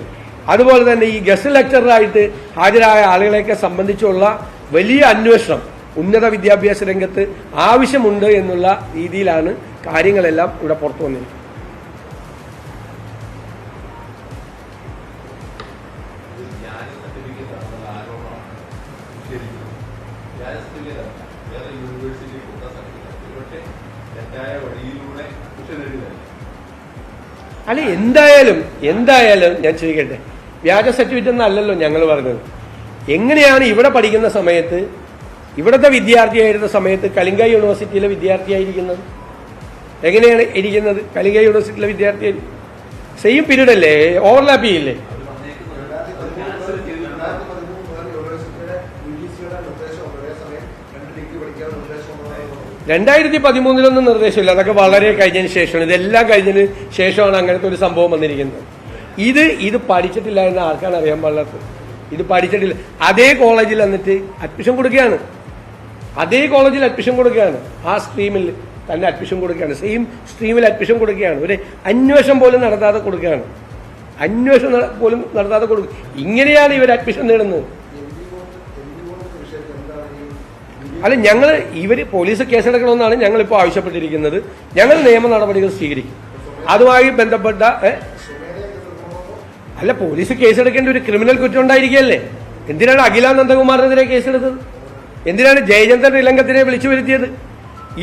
അതുപോലെ തന്നെ ഈ ഗസ്റ്റ് ലെക്ചറായിട്ട് ഹാജരായ ആളുകളെയൊക്കെ സംബന്ധിച്ചുള്ള വലിയ അന്വേഷണം ഉന്നത വിദ്യാഭ്യാസ രംഗത്ത് ആവശ്യമുണ്ട് എന്നുള്ള രീതിയിലാണ് കാര്യങ്ങളെല്ലാം ഇവിടെ പുറത്തു വന്നിരിക്കുന്നത്. അല്ല, എന്തായാലും ഞാൻ ചോദിക്കട്ടെ, വ്യാജ സർട്ടിഫിക്കറ്റ് എന്നല്ലല്ലോ ഞങ്ങൾ പറഞ്ഞത്. എങ്ങനെയാണ് ഇവിടെ പഠിക്കുന്ന സമയത്ത്, ഇവിടുത്തെ വിദ്യാർത്ഥിയായിരുന്ന സമയത്ത് കലിംഗ യൂണിവേഴ്സിറ്റിയിലെ വിദ്യാർത്ഥിയായിരിക്കുന്നത്? എങ്ങനെയാണ് ഇരിക്കുന്നത്? കലിംഗ യൂണിവേഴ്സിറ്റിയിലെ വിദ്യാർത്ഥി സെയിം പീരീഡ് അല്ലേ? ഓവർലാപ്പ് ചെയ്യില്ലേ? 2013 നിർദ്ദേശമില്ല. അതൊക്കെ വളരെ കഴിഞ്ഞതിന് ശേഷമാണ്, ഇതെല്ലാം കഴിഞ്ഞതിന് ശേഷമാണ് അങ്ങനത്തെ ഒരു സംഭവം വന്നിരിക്കുന്നത്. ഇത് പഠിച്ചിട്ടില്ല എന്ന് ആർക്കാണ് അറിയാൻ പാടില്ലാത്തത്? ഇത് പഠിച്ചിട്ടില്ല. അതേ കോളേജിൽ എന്നിട്ട് അഡ്മിഷൻ കൊടുക്കുകയാണ്, ആ സ്ട്രീമിൽ തന്നെ അഡ്മിഷൻ കൊടുക്കുകയാണ്, സെയിം സ്ട്രീമിൽ അഡ്മിഷൻ കൊടുക്കുകയാണ്. ഒരു അന്വേഷണം പോലും നടത്താതെ കൊടുക്കുകയാണ്. ഇങ്ങനെയാണ് ഇവർ അഡ്മിഷൻ നേടുന്നത്. അല്ല, ഇവർ പോലീസ് കേസെടുക്കണമെന്നാണ് ഞങ്ങളിപ്പോൾ ആവശ്യപ്പെട്ടിരിക്കുന്നത്. ഞങ്ങൾ നിയമ നടപടികൾ സ്വീകരിക്കും. അതുമായി ബന്ധപ്പെട്ട അല്ല, പോലീസ് കേസെടുക്കേണ്ട ഒരു ക്രിമിനൽ കുറ്റം ഉണ്ടായിരിക്കുകയല്ലേ? എന്തിനാണ് അഖില നന്ദകുമാറിനെതിരെ കേസെടുത്തത്? എന്തിനാണ് ജയചന്ദ്രൻ ഇലങ്കത്തിനെ വിളിച്ചു വരുത്തിയത്?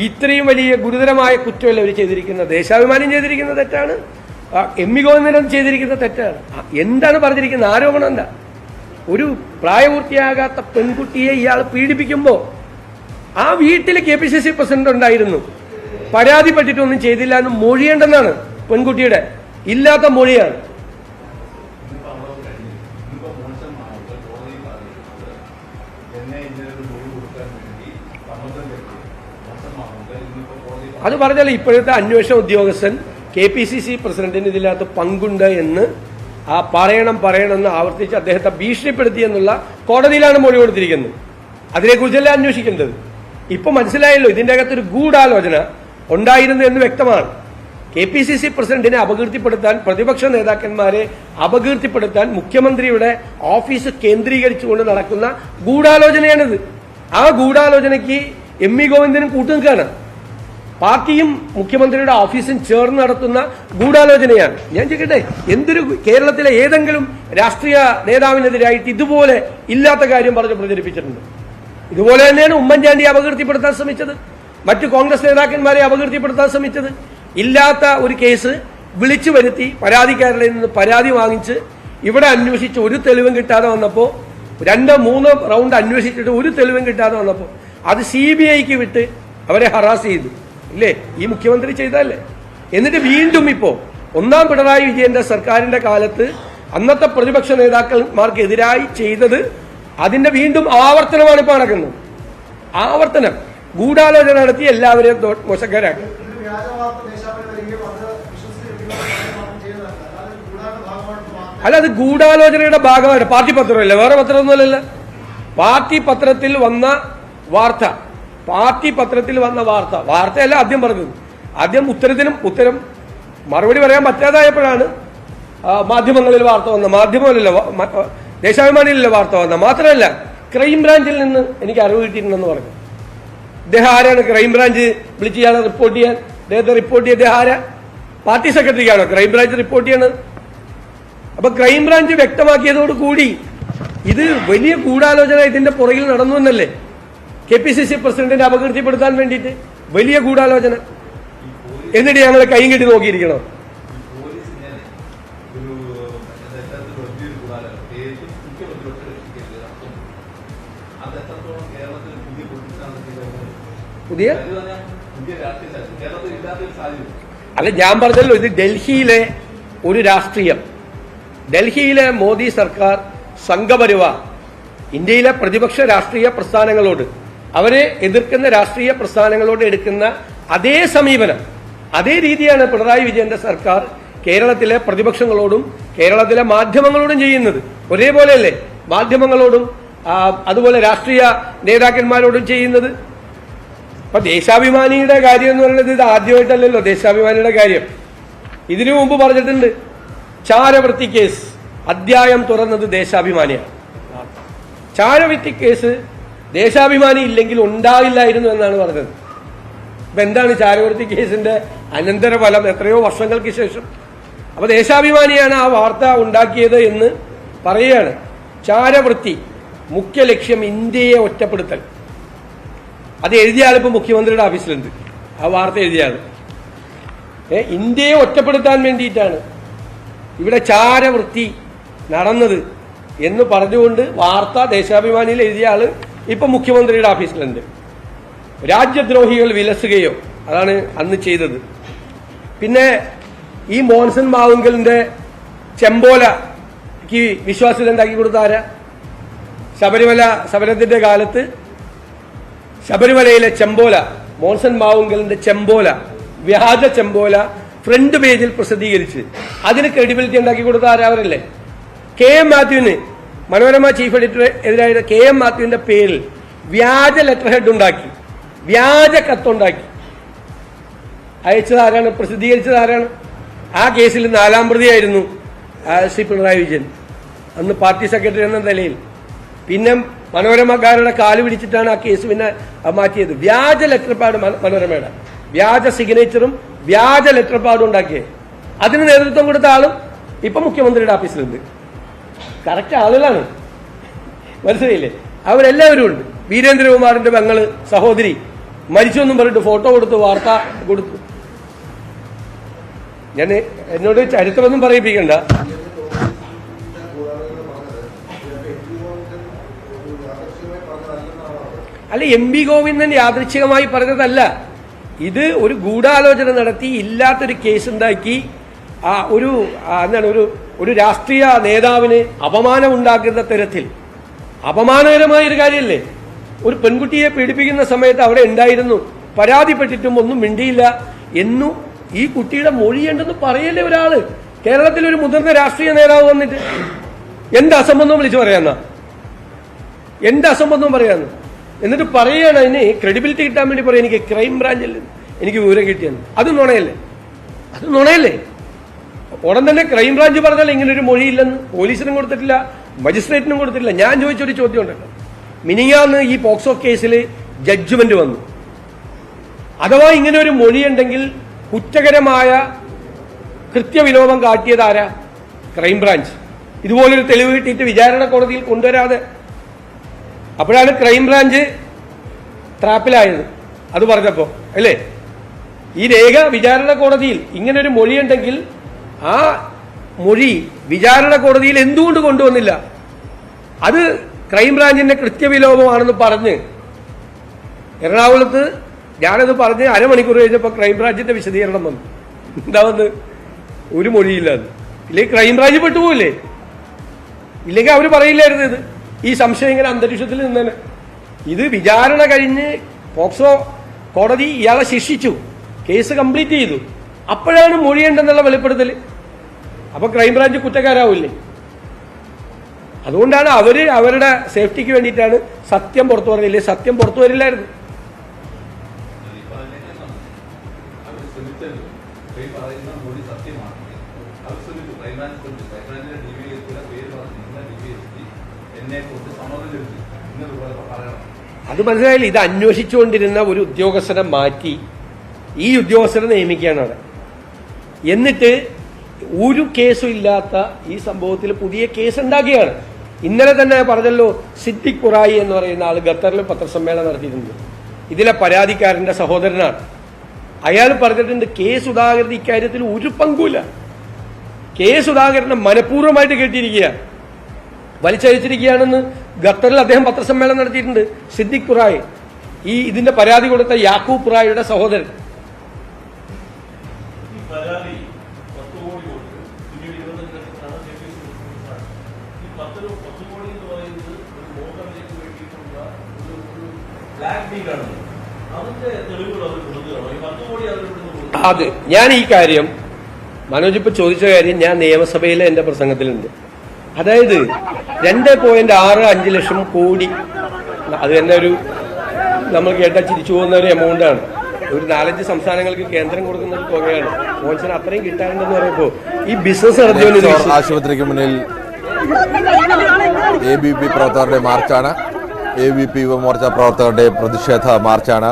ഇത്രയും വലിയ ഗുരുതരമായ കുറ്റമല്ല അവർ ചെയ്തിരിക്കുന്നത്. ദേശാഭിമാനം ചെയ്തിരിക്കുന്ന തെറ്റാണ്, MV ഗോവിന്ദൻ ചെയ്തിരിക്കുന്ന തെറ്റാണ്. എന്താണ് പറഞ്ഞിരിക്കുന്നത്? ആരോപണം എന്താ? ഒരു പ്രായപൂർത്തിയാകാത്ത പെൺകുട്ടിയെ ഇയാൾ പീഡിപ്പിക്കുമ്പോൾ ആ വീട്ടിൽ KPCC പ്രസിഡന്റ് ഉണ്ടായിരുന്നു, പരാതിപ്പെട്ടിട്ടൊന്നും ചെയ്തില്ല എന്ന് മൊഴിയേണ്ടെന്നാണ് പെൺകുട്ടിയുടെ. ഇല്ലാത്ത മൊഴിയാണ്. അത് പറഞ്ഞാൽ ഇപ്പോഴത്തെ അന്വേഷണ ഉദ്യോഗസ്ഥൻ KPCC പ്രസിഡന്റിന് ഇതിനകത്ത് പങ്കുണ്ട് എന്ന് പറയണമെന്ന് ആവർത്തിച്ച് അദ്ദേഹത്തെ ഭീഷണിപ്പെടുത്തി എന്നുള്ള കോടതിയിലാണ് മൊഴി കൊടുത്തിരിക്കുന്നത്. അതിനെക്കുറിച്ചല്ലേ അന്വേഷിക്കേണ്ടത്? ഇപ്പൊ മനസ്സിലായല്ലോ ഇതിന്റെ അകത്തൊരു ഗൂഢാലോചന ഉണ്ടായിരുന്നു എന്ന് വ്യക്തമാണ്. KPCC പ്രസിഡന്റിനെ അപകീർത്തിപ്പെടുത്താൻ, പ്രതിപക്ഷ നേതാക്കന്മാരെ അപകീർത്തിപ്പെടുത്താൻ മുഖ്യമന്ത്രിയുടെ ഓഫീസ് കേന്ദ്രീകരിച്ചുകൊണ്ട് നടക്കുന്ന ഗൂഢാലോചനയാണിത്. ആ ഗൂഢാലോചനയ്ക്ക് MV ഗോവിന്ദനും കൂട്ടുനിൽക്കുകയാണ്. പാർട്ടിയും മുഖ്യമന്ത്രിയുടെ ഓഫീസും ചേർന്ന് നടത്തുന്ന ഗൂഢാലോചനയാണ്. ഞാൻ ചോദിക്കട്ടെ, കേരളത്തിലെ ഏതെങ്കിലും രാഷ്ട്രീയ നേതാവിനെതിരായിട്ട് ഇതുപോലെ ഇല്ലാത്ത കാര്യം പറഞ്ഞ് പ്രചരിപ്പിച്ചിട്ടുണ്ട്? ഇതുപോലെ തന്നെയാണ് ഉമ്മൻചാണ്ടിയെ അപകീർത്തിപ്പെടുത്താൻ ശ്രമിച്ചത്, മറ്റു കോൺഗ്രസ് നേതാക്കന്മാരെ അപകീർത്തിപ്പെടുത്താൻ ശ്രമിച്ചത്. ഇല്ലാത്ത ഒരു കേസ് വിളിച്ചു വരുത്തി പരാതിക്കാരുടെ നിന്ന് പരാതി വാങ്ങിച്ച് ഇവിടെ അന്വേഷിച്ച് ഒരു തെളിവും കിട്ടാതെ വന്നപ്പോൾ, 2-3 റൗണ്ട് അന്വേഷിച്ചിട്ട് ഒരു തെളിവും കിട്ടാതെ വന്നപ്പോൾ അത് CBIക്ക് വിട്ട് അവരെ ഹറാസ് ചെയ്തു ഇല്ലേ? ഈ മുഖ്യമന്ത്രി ചെയ്തതല്ലേ? എന്നിട്ട് വീണ്ടും ഇപ്പോ 1ാം പിണറായി വിജയന്റെ സർക്കാരിന്റെ കാലത്ത് അന്നത്തെ പ്രതിപക്ഷ നേതാക്കന്മാർക്കെതിരായി ചെയ്തത് അതിന്റെ വീണ്ടും ആവർത്തനമാണ് ഇപ്പോൾ നടക്കുന്നത്. ആവർത്തനം, ഗൂഢാലോചന നടത്തി എല്ലാവരെയും മോശക്കാരാക്കി. അല്ല, അത് ഗൂഢാലോചനയുടെ ഭാഗമായിട്ട് പാർട്ടി പത്രമല്ലേ, വേറെ പത്രമൊന്നുമല്ലല്ലോ. പാർട്ടി പത്രത്തിൽ വന്ന വാർത്തയല്ല ആദ്യം പറഞ്ഞത്. ആദ്യം ഉത്തരം മറുപടി പറയാൻ പറ്റാതായപ്പോഴാണ് മാധ്യമങ്ങളിൽ വാർത്ത വന്ന, മാധ്യമമല്ലല്ലോ ദേശാഭിമാനിയിലല്ലേ വാർത്ത വന്ന. മാത്രമല്ല, ക്രൈംബ്രാഞ്ചിൽ നിന്ന് എനിക്ക് അറിവ് കിട്ടിയിട്ടുണ്ടെന്ന് പറഞ്ഞു. ഇദ്ദേഹം ആരാണ് ക്രൈംബ്രാഞ്ച് വിളിച്ച് ഇയാളെ റിപ്പോർട്ട് ചെയ്യാൻ? അദ്ദേഹത്തെ റിപ്പോർട്ട് ചെയ്ത് ആരാ? പാർട്ടി സെക്രട്ടറിക്കാണോ ക്രൈംബ്രാഞ്ച് റിപ്പോർട്ട് ചെയ്യണത്? അപ്പൊ ക്രൈംബ്രാഞ്ച് വ്യക്തമാക്കിയതോടുകൂടി ഇത് വലിയ ഗൂഢാലോചന ഇതിന്റെ പുറകിൽ നടന്നു എന്നല്ലേ? KPCC പ്രസിഡന്റിനെ അപകീർത്തിപ്പെടുത്താൻ വേണ്ടിയിട്ട് വലിയ ഗൂഢാലോചന. എന്നിട്ട് ഞങ്ങൾ കൈയും കെട്ടി നോക്കിയിരിക്കണോ? പുതിയ അല്ല, ഞാൻ പറഞ്ഞല്ലോ, ഇത് ഡൽഹിയിലെ ഒരു രാഷ്ട്രീയം. ഡൽഹിയിലെ മോദി സർക്കാർ, സംഘപരിവാർ, ഇന്ത്യയിലെ പ്രതിപക്ഷ രാഷ്ട്രീയ പ്രസ്ഥാനങ്ങളോട്, അവരെ എതിർക്കുന്ന രാഷ്ട്രീയ പ്രസ്ഥാനങ്ങളോട് എടുക്കുന്ന അതേ സമീപനം, അതേ രീതിയാണ് പിണറായി വിജയന്റെ സർക്കാർ കേരളത്തിലെ പ്രതിപക്ഷങ്ങളോടും കേരളത്തിലെ മാധ്യമങ്ങളോടും ചെയ്യുന്നത്. ഒരേപോലെയല്ലേ മാധ്യമങ്ങളോടും അതുപോലെ രാഷ്ട്രീയ നേതാക്കന്മാരോടും ചെയ്യുന്നത്? അപ്പൊ ദേശാഭിമാനിയുടെ കാര്യം എന്ന് പറയുന്നത് ഇത് ആദ്യമായിട്ടല്ലല്ലോ ദേശാഭിമാനിയുടെ കാര്യം. ഇതിനു മുമ്പ് പറഞ്ഞിട്ടുണ്ട്, ചാരവൃത്തി കേസ് അധ്യായം തുറന്നത് ദേശാഭിമാനിയാണ്. ചാരവൃത്തി കേസ് ദേശാഭിമാനി ഇല്ലെങ്കിൽ ഉണ്ടാവില്ലായിരുന്നു എന്നാണ് പറഞ്ഞത്. അപ്പൊ എന്താണ് ചാരവൃത്തി കേസിന്റെ അനന്തരഫലം? എത്രയോ വർഷങ്ങൾക്ക് ശേഷം അപ്പൊ ദേശാഭിമാനിയാണ് ആ വാർത്ത ഉണ്ടാക്കിയത് എന്ന് പറയുകയാണ്. ചാരവൃത്തി മുഖ്യ ലക്ഷ്യം ഇന്ത്യയെ ഒറ്റപ്പെടുത്തൽ. അത് എഴുതിയ ആളിപ്പോ മുഖ്യമന്ത്രിയുടെ ഓഫീസിലുണ്ട്. ആ വാർത്ത എഴുതിയ ആള് ഇന്ത്യയെ ഒറ്റപ്പെടുത്താൻ വേണ്ടിയിട്ടാണ് ഇവിടെ ചാരവൃത്തി നടന്നത് എന്ന് പറഞ്ഞുകൊണ്ട് വാർത്ത ദേശാഭിമാനിയിൽ എഴുതിയ ആള് ഇപ്പൊ മുഖ്യമന്ത്രിയുടെ ഓഫീസിലുണ്ട്. രാജ്യദ്രോഹികൾ വിലസുകയോ, അതാണ് അന്ന് ചെയ്തത്. പിന്നെ ഈ മോൻസൺ മാവുങ്കലിന്റെ ചെമ്പോലക്ക് വിശ്വാസ്യത ഉണ്ടാക്കി കൊടുത്ത ആരാ? ശബരിമല സമരത്തിന്റെ കാലത്ത് ശബരിമലയിലെ ചെമ്പോല, മോൻസൺ മാവുങ്കലിന്റെ ചെമ്പോല, വ്യാജ ചെമ്പോല ഫ്രണ്ട് പേജിൽ പ്രസിദ്ധീകരിച്ച് അതിന് ക്രെഡിബിലിറ്റി ഉണ്ടാക്കി കൊടുത്ത ആരാവരല്ലേ? കെ എം മാത്യുവിന്, മനോരമ ചീഫ് എഡിറ്റർ എതിരായ കെ എം മാത്യുവിന്റെ പേരിൽ വ്യാജ ലെറ്റർ ഹെഡ് ഉണ്ടാക്കി, വ്യാജ കത്തുണ്ടാക്കി അയച്ചത് ആരാണ്? പ്രസിദ്ധീകരിച്ചത് ആരാണ്? ആ കേസിൽ 4ാം പ്രതിയായിരുന്നു ശ്രീ പിണറായി വിജയൻ, അന്ന് പാർട്ടി സെക്രട്ടറി എന്ന നിലയിൽ. പിന്നെ മനോരമക്കാരുടെ കാല് പിടിച്ചിട്ടാണ് ആ കേസ് പിന്നെ മാറ്റിയത്. വ്യാജ ലെറ്റർ പാഡ്, മനോരമയുടെ വ്യാജ സിഗ്നേച്ചറും വ്യാജ ലെറ്റർ പാഡും ഉണ്ടാക്കിയത്. അതിന് നേതൃത്വം കൊടുത്ത ആളും ഇപ്പൊ മുഖ്യമന്ത്രിയുടെ ഓഫീസിലുണ്ട്. കറക്റ്റ് ആളുകളാണ്, മനസ്സിലായില്ലേ? അവരെല്ലാവരും ഉണ്ട്. വീരേന്ദ്രകുമാറിന്റെ പെങ്ങള് സഹോദരി മരിച്ചൊന്നും പറഞ്ഞിട്ട് ഫോട്ടോ കൊടുത്ത് വാർത്ത കൊടുത്തു. ഞാൻ എന്നോട് ചരിത്രമൊന്നും പറയിപ്പിക്കണ്ട. അല്ല, എം വി ഗോവിന്ദൻ യാദൃച്ഛികമായി പറഞ്ഞതല്ല. ഇത് ഒരു ഗൂഢാലോചന നടത്തി ഇല്ലാത്തൊരു കേസ് ഉണ്ടാക്കി എന്താണ് ഒരു രാഷ്ട്രീയ നേതാവിന് അപമാനം ഉണ്ടാക്കുന്ന തരത്തിൽ, അപമാനകരമായൊരു കാര്യമല്ലേ? ഒരു പെൺകുട്ടിയെ പീഡിപ്പിക്കുന്ന സമയത്ത് അവിടെ ഉണ്ടായിരുന്നു, പരാതിപ്പെട്ടിട്ടും ഒന്നും മിണ്ടിയില്ല എന്നു ഈ കുട്ടിയുടെ മൊഴിയുണ്ടെന്ന് പറയല്ലേ ഒരാള്? കേരളത്തിലൊരു മുതിർന്ന രാഷ്ട്രീയ നേതാവ് വന്നിട്ട് എന്ത് അസംബന്ധവും വിളിച്ചു പറയാന്ന, എന്ത് അസംബന്ധവും പറയാന്ന്, എന്നിട്ട് പറയുകയാണ് അതിന് ക്രെഡിബിലിറ്റി കിട്ടാൻ വേണ്ടി പറയാം എനിക്ക് ക്രൈംബ്രാഞ്ചിൽ എനിക്ക് വിവരം കിട്ടിയെന്ന്. അത് നുണയല്ലേ? അത് നുണയല്ലേ? ഉടൻ തന്നെ ക്രൈംബ്രാഞ്ച് പറഞ്ഞാൽ ഇങ്ങനൊരു മൊഴിയില്ലെന്ന് പോലീസിനും കൊടുത്തിട്ടില്ല, മജിസ്ട്രേറ്റിനും കൊടുത്തിട്ടില്ല. ഞാൻ ചോദിച്ചൊരു ചോദ്യം ഉണ്ടല്ലോ, മിനിങ്ങാന്ന് ഈ പോക്സോ കേസിൽ ജഡ്ജ്മെന്റ് വന്നു. അഥവാ ഇങ്ങനെ ഒരു മൊഴിയുണ്ടെങ്കിൽ കുറ്റകരമായ കൃത്യവിലോപം കാട്ടിയത് ആരാ? ക്രൈംബ്രാഞ്ച്. ഇതുപോലൊരു തെളിവ് കിട്ടിയിട്ട് വിചാരണ കോടതിയിൽ കൊണ്ടുവരാതെ, അപ്പോഴാണ് ക്രൈംബ്രാഞ്ച് ട്രാപ്പിലായത്. അത് പറഞ്ഞപ്പോ അല്ലേ? ഈ രേഖ വിചാരണ കോടതിയിൽ ഇങ്ങനൊരു മൊഴിയുണ്ടെങ്കിൽ ആ മൊഴി വിചാരണ കോടതിയിൽ എന്തുകൊണ്ട് കൊണ്ടുവന്നില്ല? അത് ക്രൈംബ്രാഞ്ചിന്റെ കൃത്യവിലോപമാണെന്ന് പറഞ്ഞ് എറണാകുളത്ത് ഞാനത് പറഞ്ഞ് അരമണിക്കൂർ കഴിഞ്ഞപ്പോൾ ക്രൈംബ്രാഞ്ചിന്റെ വിശദീകരണം വന്നു. എന്താ വന്ന്? ഒരു മൊഴിയില്ലാന്ന്. ഇല്ലെങ്കിൽ ക്രൈംബ്രാഞ്ച് പെട്ടുപോയില്ലേ? ഇല്ലെങ്കിൽ അവർ പറയില്ലായിരുന്നു ഇത്. ഈ സംശയം ഇങ്ങനെ അന്തരീക്ഷത്തിൽ നിന്നേനെ. ഇത് വിചാരണ കഴിഞ്ഞ് പോക്സോ കോടതി ഇയാളെ ശിക്ഷിച്ചു, കേസ് കംപ്ലീറ്റ് ചെയ്തു. അപ്പോഴാണ് മൊഴിയുണ്ടെന്നുള്ള വെളിപ്പെടുത്തൽ. അപ്പൊ ക്രൈംബ്രാഞ്ച് കുറ്റക്കാരാവില്ലേ? അതുകൊണ്ടാണ് അവരുടെ സേഫ്റ്റിക്ക് വേണ്ടിയിട്ടാണ് സത്യം പുറത്തു പറഞ്ഞില്ലേ? സത്യം പുറത്തു വരില്ലായിരുന്നു. അത് മനസ്സിലായില്ല. ഇത് അന്വേഷിച്ചുകൊണ്ടിരുന്ന ഒരു ഉദ്യോഗസ്ഥനെ മാറ്റി ഈ ഉദ്യോഗസ്ഥരെ നിയമിക്കുകയാണ് അവിടെ. എന്നിട്ട് ഒരു കേസും ഇല്ലാത്ത ഈ സംഭവത്തിൽ പുതിയ കേസ് ഉണ്ടാക്കിയാണ്. ഇന്നലെ തന്നെ പറഞ്ഞല്ലോ, സിദ്ദിഖ് ഖുറായി എന്ന് പറയുന്ന ആൾ ഖത്തറിൽ പത്രസമ്മേളനം നടത്തിയിട്ടുണ്ട്. ഇതിലെ പരാതിക്കാരന്റെ സഹോദരനാണ്. അയാൾ പറഞ്ഞിട്ടുണ്ട് കെ സുധാകരൻ ഇക്കാര്യത്തിൽ ഒരു പങ്കുമില്ല. കെ സുധാകരനെ മനഃപൂർവ്വമായിട്ട് കേട്ടിരിക്കുകയാണ്, വലിച്ചഴിച്ചിരിക്കുകയാണെന്ന് ഖത്തറിൽ അദ്ദേഹം പത്രസമ്മേളനം നടത്തിയിട്ടുണ്ട്. സിദ്ദിഖ് ഖുറായി, ഇതിന്റെ പരാതി കൊടുത്ത യാക്കൂബ് ഖുറായിയുടെ സഹോദരൻ. അത് ഞാൻ ഈ കാര്യം മനോജ് ഇപ്പോൾ ചോദിച്ച കാര്യം ഞാൻ നിയമസഭയിലെ എൻ്റെ പ്രസംഗത്തിലുണ്ട്. അതായത് 2.65 ലക്ഷം കോടി, അത് തന്നെ ഒരു നമ്മൾ കേട്ടാൽ ചിരിച്ചു പോകുന്ന ഒരു എമൗണ്ടാണ്. ഒരു 4-5 സംസ്ഥാനങ്ങൾക്ക് കേന്ദ്രം കൊടുക്കുന്ന ഒരു തുകയാണ്. മോൻസൺ അത്രയും കിട്ടാനുണ്ടെന്ന് പറയുമ്പോൾ ഈ ബിസിനസ് നടത്തിയ ആശുപത്രിക്ക് മുന്നിൽ ABP പ്രവർത്തകരുടെ മാർച്ചാണ്. ABP യുവമോർച്ച പ്രവർത്തകരുടെ പ്രതിഷേധ മാർച്ചാണ്.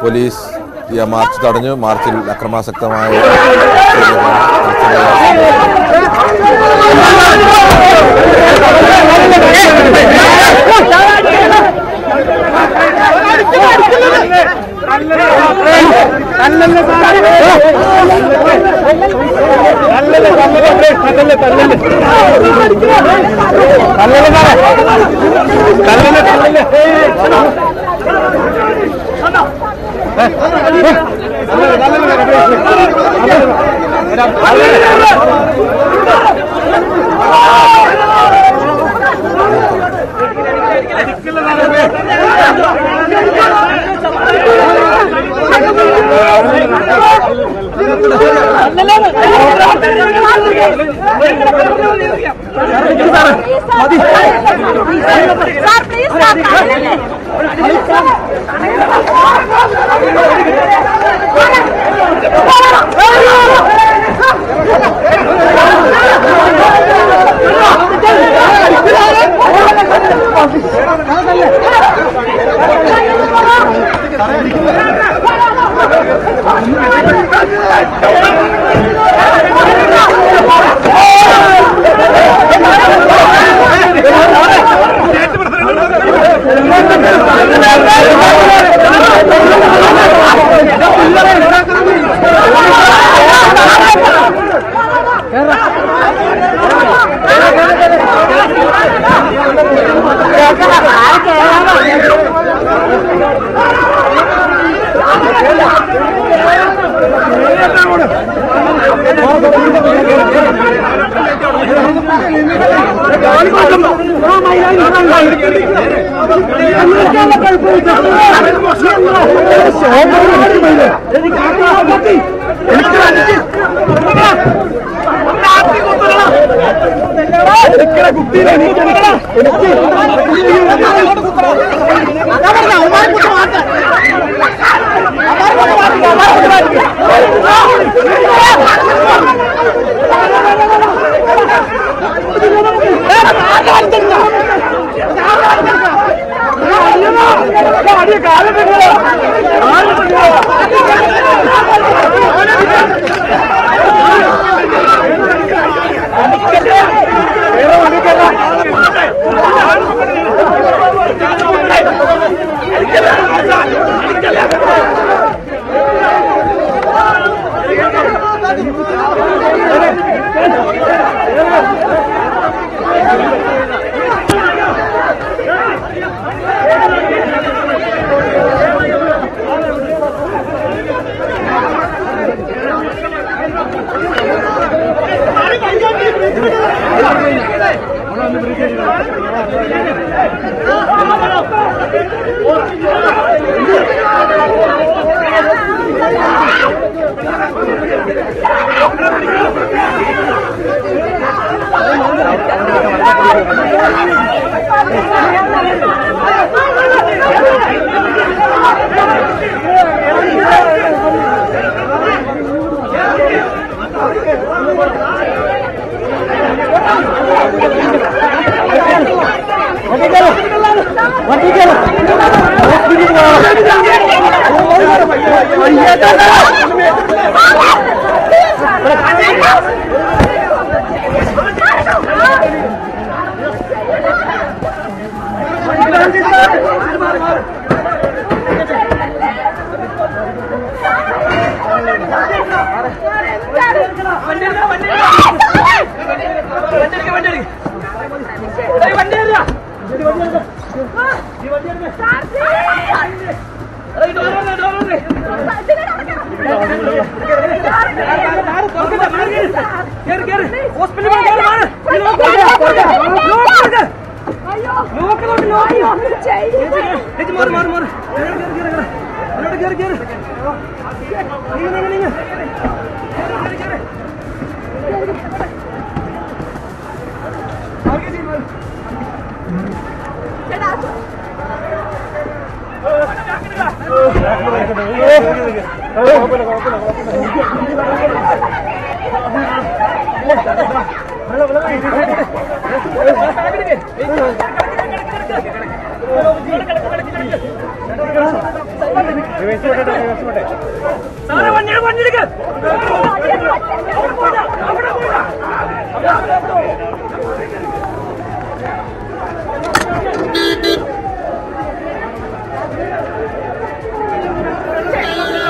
പോലീസ് ഈ മാർച്ച് തടഞ്ഞു. മാർച്ചിൽ അക്രമാസക്തമായ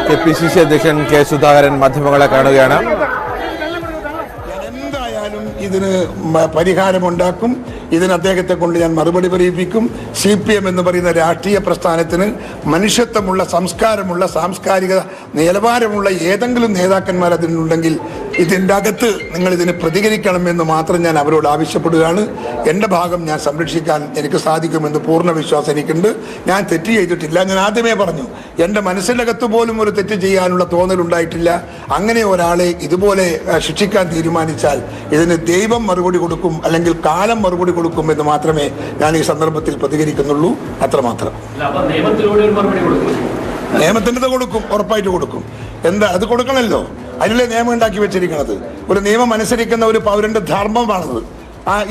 KPCC അധ്യക്ഷൻ കെ സുധാകരൻ മാധ്യമങ്ങളെ കാണുകയാണ്. എന്തായാലും ഇതിന് പരിഹാരമുണ്ടാക്കും. ഇതിന് അദ്ദേഹത്തെ കൊണ്ട് ഞാൻ മറുപടി പറയിപ്പിക്കും. CPM എന്ന് പറയുന്ന രാഷ്ട്രീയ പ്രസ്ഥാനത്തിന് മനുഷ്യത്വമുള്ള, സംസ്കാരമുള്ള, സാംസ്കാരിക നിലവാരമുള്ള ഏതെങ്കിലും നേതാക്കന്മാർ അതിനുണ്ടെങ്കിൽ ഇതിൻ്റെ അകത്ത് നിങ്ങൾ ഇതിന് പ്രതികരിക്കണമെന്ന് മാത്രം ഞാൻ അവരോട് ആവശ്യപ്പെടുകയാണ്. എൻ്റെ ഭാഗം ഞാൻ സംരക്ഷിക്കാൻ എനിക്ക് സാധിക്കുമെന്ന് പൂർണ്ണ വിശ്വാസം എനിക്കുണ്ട്. ഞാൻ തെറ്റ് ചെയ്തിട്ടില്ല. ഞാൻ ആദ്യമേ പറഞ്ഞു, എൻ്റെ മനസ്സിനകത്ത് പോലും ഒരു തെറ്റ് ചെയ്യാനുള്ള തോന്നലുണ്ടായിട്ടില്ല. അങ്ങനെ ഒരാളെ ഇതുപോലെ ശിക്ഷിക്കാൻ തീരുമാനിച്ചാൽ ഇതിന് ദൈവം മറുപടി കൊടുക്കും, അല്ലെങ്കിൽ കാലം മറുപടി കൊടുക്കും എന്ന് മാത്രമേ ഞാൻ ഈ സന്ദർഭത്തിൽ പ്രതികരിക്കുന്നുള്ളൂ. അത്രമാത്രം. നിയമത്തിൻ്റെ കൊടുക്കും, ഉറപ്പായിട്ട് കൊടുക്കും. എന്താ അത് കൊടുക്കണമല്ലോ, അതിലല്ലേ നിയമം ഉണ്ടാക്കി വെച്ചിരിക്കുന്നത്. ഒരു നിയമം അനുസരിക്കുന്ന ഒരു പൗരന്റെ ധർമ്മമാണത്.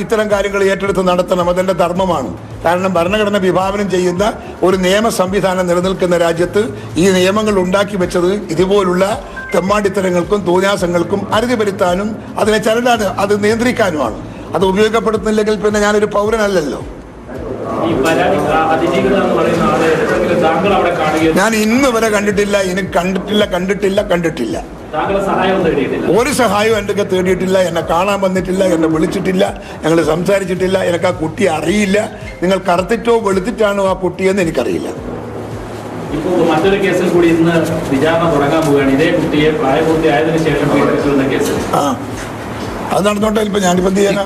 ഇത്തരം കാര്യങ്ങൾ ഏറ്റെടുത്ത് നടത്തണം, അതെന്റെ ധർമ്മമാണ്. കാരണം ഭരണഘടന വിഭാവനം ചെയ്യുന്ന ഒരു നിയമ സംവിധാനം നിലനിൽക്കുന്ന രാജ്യത്ത് ഈ നിയമങ്ങൾ ഉണ്ടാക്കി വെച്ചത് ഇതുപോലുള്ള തെമ്മാടിത്തരങ്ങൾക്കും തോന്നിയാസങ്ങൾക്കും അറുതി വരുത്താനും അതിനെ ചരടാനും അത് നിയന്ത്രിക്കാനുമാണ്. അത് ഉപയോഗപ്പെടുത്തുന്നില്ലെങ്കിൽ പിന്നെ ഞാനൊരു പൗരനല്ലല്ലോ. ഞാൻ ഇന്ന് വരെ കണ്ടിട്ടില്ല, ഇനി കണ്ടിട്ടില്ല. ഒരു സഹായവും എൻ്റെ തേടിയിട്ടില്ല. എന്നെ കാണാൻ വന്നിട്ടില്ല, എന്നെ വിളിച്ചിട്ടില്ല, ഞങ്ങൾ സംസാരിച്ചിട്ടില്ല. എനിക്ക് ആ കുട്ടിയെ അറിയില്ല. നിങ്ങൾ കറുത്തിട്ടോ വെളുത്തിട്ടാണോ ആ കുട്ടിയെന്ന് എനിക്കറിയില്ല. ഇപ്പോൾ മറ്റൊരു കേസിൽ കൂടി ഇന്ന് വിചാരണ തുടങ്ങാൻ പോവുകയാണ്. ഇതേ കുട്ടിയെ പ്രായപൂർത്തിയായതിനു ശേഷം പീഡിപ്പിച്ചുവെന്ന കേസ്. അത് നടന്നോട്ടെ. ഇപ്പൊ ഞാനിപ്പോ എന്ത് ചെയ്യാനാ?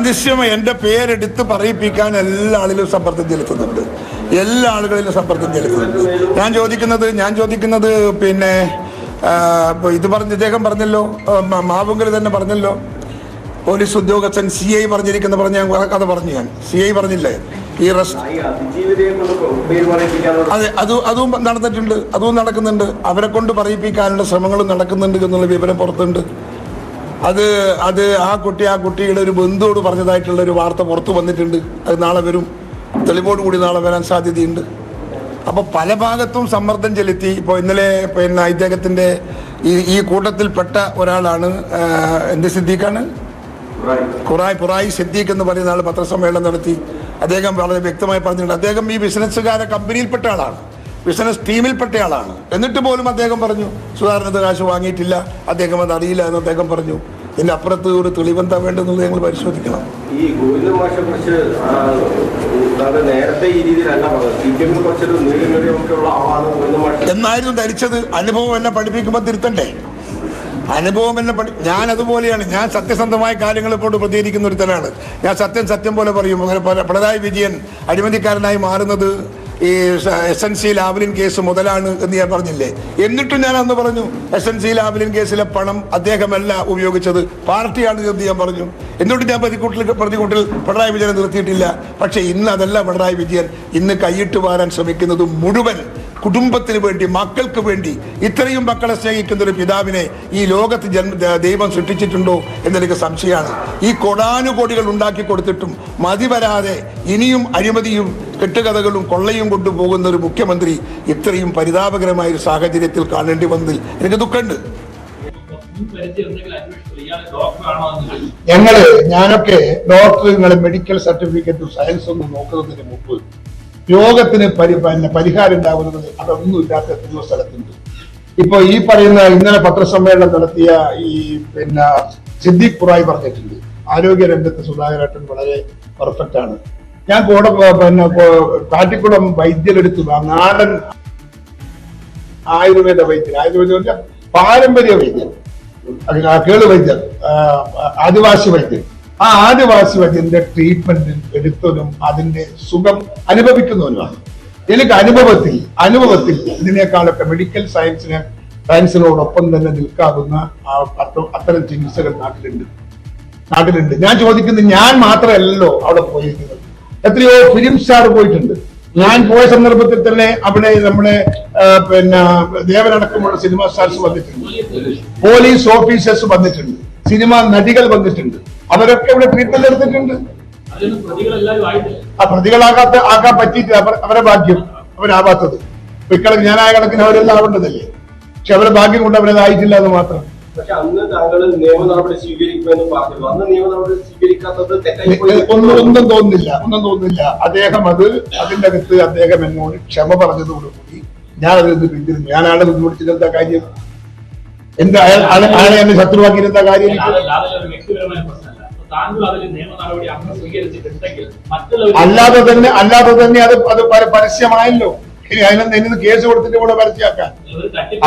നിശ്ചയമായി എന്റെ പേരെടുത്ത് പറയിപ്പിക്കാൻ എല്ലാ ആളിലും സമ്മർദ്ദം ചെലുത്തുന്നുണ്ട്. എല്ലാ ആളുകളിലും സമ്മർദ്ദം ചെലുത്തുന്നുണ്ട്. ഞാൻ ചോദിക്കുന്നത് പിന്നെ ഇത് ഇദ്ദേഹം പറഞ്ഞല്ലോ, മാവുങ്കൽ തന്നെ പറഞ്ഞല്ലോ, പോലീസ് ഉദ്യോഗസ്ഥൻ CI പറഞ്ഞിരിക്കുന്ന ഞാൻ കഥ പറഞ്ഞു. ഞാൻ CI പറഞ്ഞില്ലേ ഈ അതെ, അതും നടന്നിട്ടുണ്ട്, അതും നടക്കുന്നുണ്ട്. അവരെ കൊണ്ട് പറയിപ്പിക്കാനുള്ള ശ്രമങ്ങളും നടക്കുന്നുണ്ട് എന്നുള്ള വിവരം പുറത്തുണ്ട്. അത് ആ കുട്ടിയുടെ ഒരു ബന്ധുവോട് പറഞ്ഞതായിട്ടുള്ള ഒരു വാർത്ത പുറത്തു വന്നിട്ടുണ്ട്. അത് നാളെ വരും, തെളിവോട് കൂടി നാളെ വരാൻ സാധ്യതയുണ്ട്. അപ്പോൾ പല ഭാഗത്തും സമ്മർദ്ദം ചെലുത്തി. ഇപ്പോൾ ഇന്നലെ പിന്നെ ഇദ്ദേഹത്തിൻ്റെ ഈ കൂട്ടത്തിൽപ്പെട്ട ഒരാളാണ് സിദ്ദീഖാണ്, പുറായി സിദ്ദീഖ് എന്ന് പറയുന്ന ആൾ പത്രസമ്മേളനം നടത്തി. അദ്ദേഹം വളരെ വ്യക്തമായി പറഞ്ഞിട്ടുണ്ട്, അദ്ദേഹം ഈ ബിസിനസ്സുകാരെ കമ്പനിയിൽപ്പെട്ട ആളാണ്, ബിസിനസ് ടീമിൽപ്പെട്ട ആളാണ്. എന്നിട്ട് പോലും അദ്ദേഹം പറഞ്ഞു സുധാകരനത് കാശ് വാങ്ങിയിട്ടില്ല, അദ്ദേഹം അത് അറിയില്ല എന്ന് അദ്ദേഹം പറഞ്ഞു. ഇതിന്റെ അപ്പുറത്ത് ഒരു തെളിവെന്താ വേണ്ടെന്നുള്ളത് ഞങ്ങൾ പരിശോധിക്കണം. ഈ ഗോവിന്ദ മാഷെ കുറിച്ച് നേരത്തെ ഈ രീതിയിലല്ല എന്നായിരുന്നു ധരിച്ചത്. അനുഭവം എന്നെ പഠിപ്പിക്കുമ്പോൾ തിരുത്തണ്ടേ? അനുഭവം എന്നെ ഞാൻ അതുപോലെയാണ്. ഞാൻ സത്യസന്ധമായ കാര്യങ്ങളെ കൊണ്ട് പ്രതികരിക്കുന്ന ഒരുത്തനാണ്. ഞാൻ സത്യം പോലെ പറയും. പിണറായി വിജയൻ അഴിമതിക്കാരനായി മാറുന്നത് ഈ SNC ലാവ്ലിൻ കേസ് മുതലാണ് എന്ന് ഞാൻ പറഞ്ഞില്ലേ? എന്നിട്ടും ഞാൻ അന്ന് പറഞ്ഞു SNC ലാവ്ലിൻ കേസിലെ പണം അദ്ദേഹമല്ല ഉപയോഗിച്ചത്, പാർട്ടിയാണ് എന്ന് ഞാൻ പറഞ്ഞു. എന്നിട്ട് ഞാൻ പ്രതികൂട്ടിൽ പിണറായി വിജയനെ നിർത്തിയിട്ടില്ല. പക്ഷെ ഇന്ന് അതല്ല പിണറായി വിജയൻ. ഇന്ന് കൈയിട്ട് വാരാൻ ശ്രമിക്കുന്നത് മുഴുവൻ കുടുംബത്തിന് വേണ്ടി, മക്കൾക്ക് വേണ്ടി. ഇത്രയും മക്കളെ സ്നേഹിക്കുന്ന ഒരു പിതാവിനെ ഈ ലോകത്ത് ദൈവം സൃഷ്ടിച്ചിട്ടുണ്ടോ എന്നെനിക്ക് സംശയമാണ്. ഈ കോടാനുകോടികൾ ഉണ്ടാക്കി കൊടുത്തിട്ടും മതി വരാതെ ഇനിയും അഴിമതിയും കെട്ടുകഥകളും കൊള്ളയും കൊണ്ടുപോകുന്ന ഒരു മുഖ്യമന്ത്രി ഇത്രയും പരിതാപകരമായ ഒരു സാഹചര്യത്തിൽ കാണേണ്ടി വന്നതിൽ എനിക്ക് ദുഃഖമുണ്ട്. ഞാനൊക്കെ ഡോക്ടറുകൾ മെഡിക്കൽ സർട്ടിഫിക്കറ്റ് സയൻസ് ഒന്നും നോക്കുന്നതിന് മുമ്പ് രോഗത്തിന് പരിഹാരം ഉണ്ടാവുന്നത് അതൊന്നും ഇല്ലാത്ത എത്രയോ സ്ഥലത്തുണ്ട്. ഇപ്പൊ ഈ പറയുന്ന ഇന്നലെ പത്രസമ്മേളനം നടത്തിയ ഈ സിദ്ദീഖ് പുറായി പറഞ്ഞിട്ടുണ്ട്, ആരോഗ്യ രംഗത്ത് സുധാകരേട്ടൻ വളരെ പെർഫെക്റ്റ് ആണ്. ഞാൻ കാട്ടിക്കുളം വൈദ്യരെടുത്തു നാടൻ ആയുർവേദ വൈദ്യർ, പാരമ്പര്യ വൈദ്യർ, കേളു വൈദ്യർ, ആദിവാസി വൈദ്യർ. ആ ആദിവാസി വൈദ്യന്റെ ട്രീറ്റ്മെന്റ് എടുത്തവനും അതിന്റെ സുഖം അനുഭവിക്കുന്നവനുമാണ്. എനിക്ക് അനുഭവത്തിൽ ഇതിനേക്കാളൊക്കെ മെഡിക്കൽ സയൻസിനോടൊപ്പം തന്നെ നിൽക്കാവുന്ന അത്തരം ചികിത്സകൾ നാട്ടിലുണ്ട്. ഞാൻ ചോദിക്കുന്നത്, ഞാൻ മാത്രമല്ലല്ലോ അവിടെ പോയിരിക്കുന്നത്, എത്രയോ ഫിലിം സ്റ്റാർ പോയിട്ടുണ്ട്. ഞാൻ പോയ സന്ദർഭത്തിൽ തന്നെ അവിടെ നമ്മുടെ പിന്നെ ദേവനടക്കമുള്ള സിനിമ സ്റ്റാർസ് വന്നിട്ടുണ്ട്, പോലീസ് ഓഫീസേഴ്സ് വന്നിട്ടുണ്ട്, സിനിമാ നടികൾ വന്നിട്ടുണ്ട്. അവരൊക്കെ ഇവിടെ ട്രീറ്റ്മെന്റ് എടുത്തിട്ടുണ്ട്. ആ പ്രതികളാക്കാൻ പറ്റിയിട്ട് അവരെ ഭാഗ്യം, അവരാവാത്തത്. ഇക്കണക്ക് ഞാനായ കണക്കിന് അവരെല്ലാം ആവേണ്ടതല്ലേ. പക്ഷെ അവരെ ഭാഗ്യം കൊണ്ട് അവരതായിട്ടില്ല എന്ന് മാത്രം. പക്ഷെ അന്ന് താങ്കൾ നിയമ നടപടി സ്വീകരിക്കുമെന്ന് പറഞ്ഞു. അന്ന് നിയമ നടപടി സ്വീകരിക്കാത്തത് ഒന്നും തോന്നുന്നില്ല. അദ്ദേഹം അതിന്റെ അകത്ത് അദ്ദേഹം എന്നോട് ക്ഷമ പറഞ്ഞതോടുകൂടി ഞാൻ അതിൽ നിന്ന് പിന്തിരുന്നു. ഞാനാണ് ബുദ്ധിമുട്ടിച്ചിട്ട് എന്താ കാര്യം? എന്താ അയാളെ എന്നെ ശത്രുവാക്കി എന്താ കാര്യം? അല്ലാതെ തന്നെ അത് പരസ്യമായല്ലോ. ഇനി അതിന് കേസ് കൊടുത്തിട്ട് കൂടെ പരസ്യമാക്കാൻ.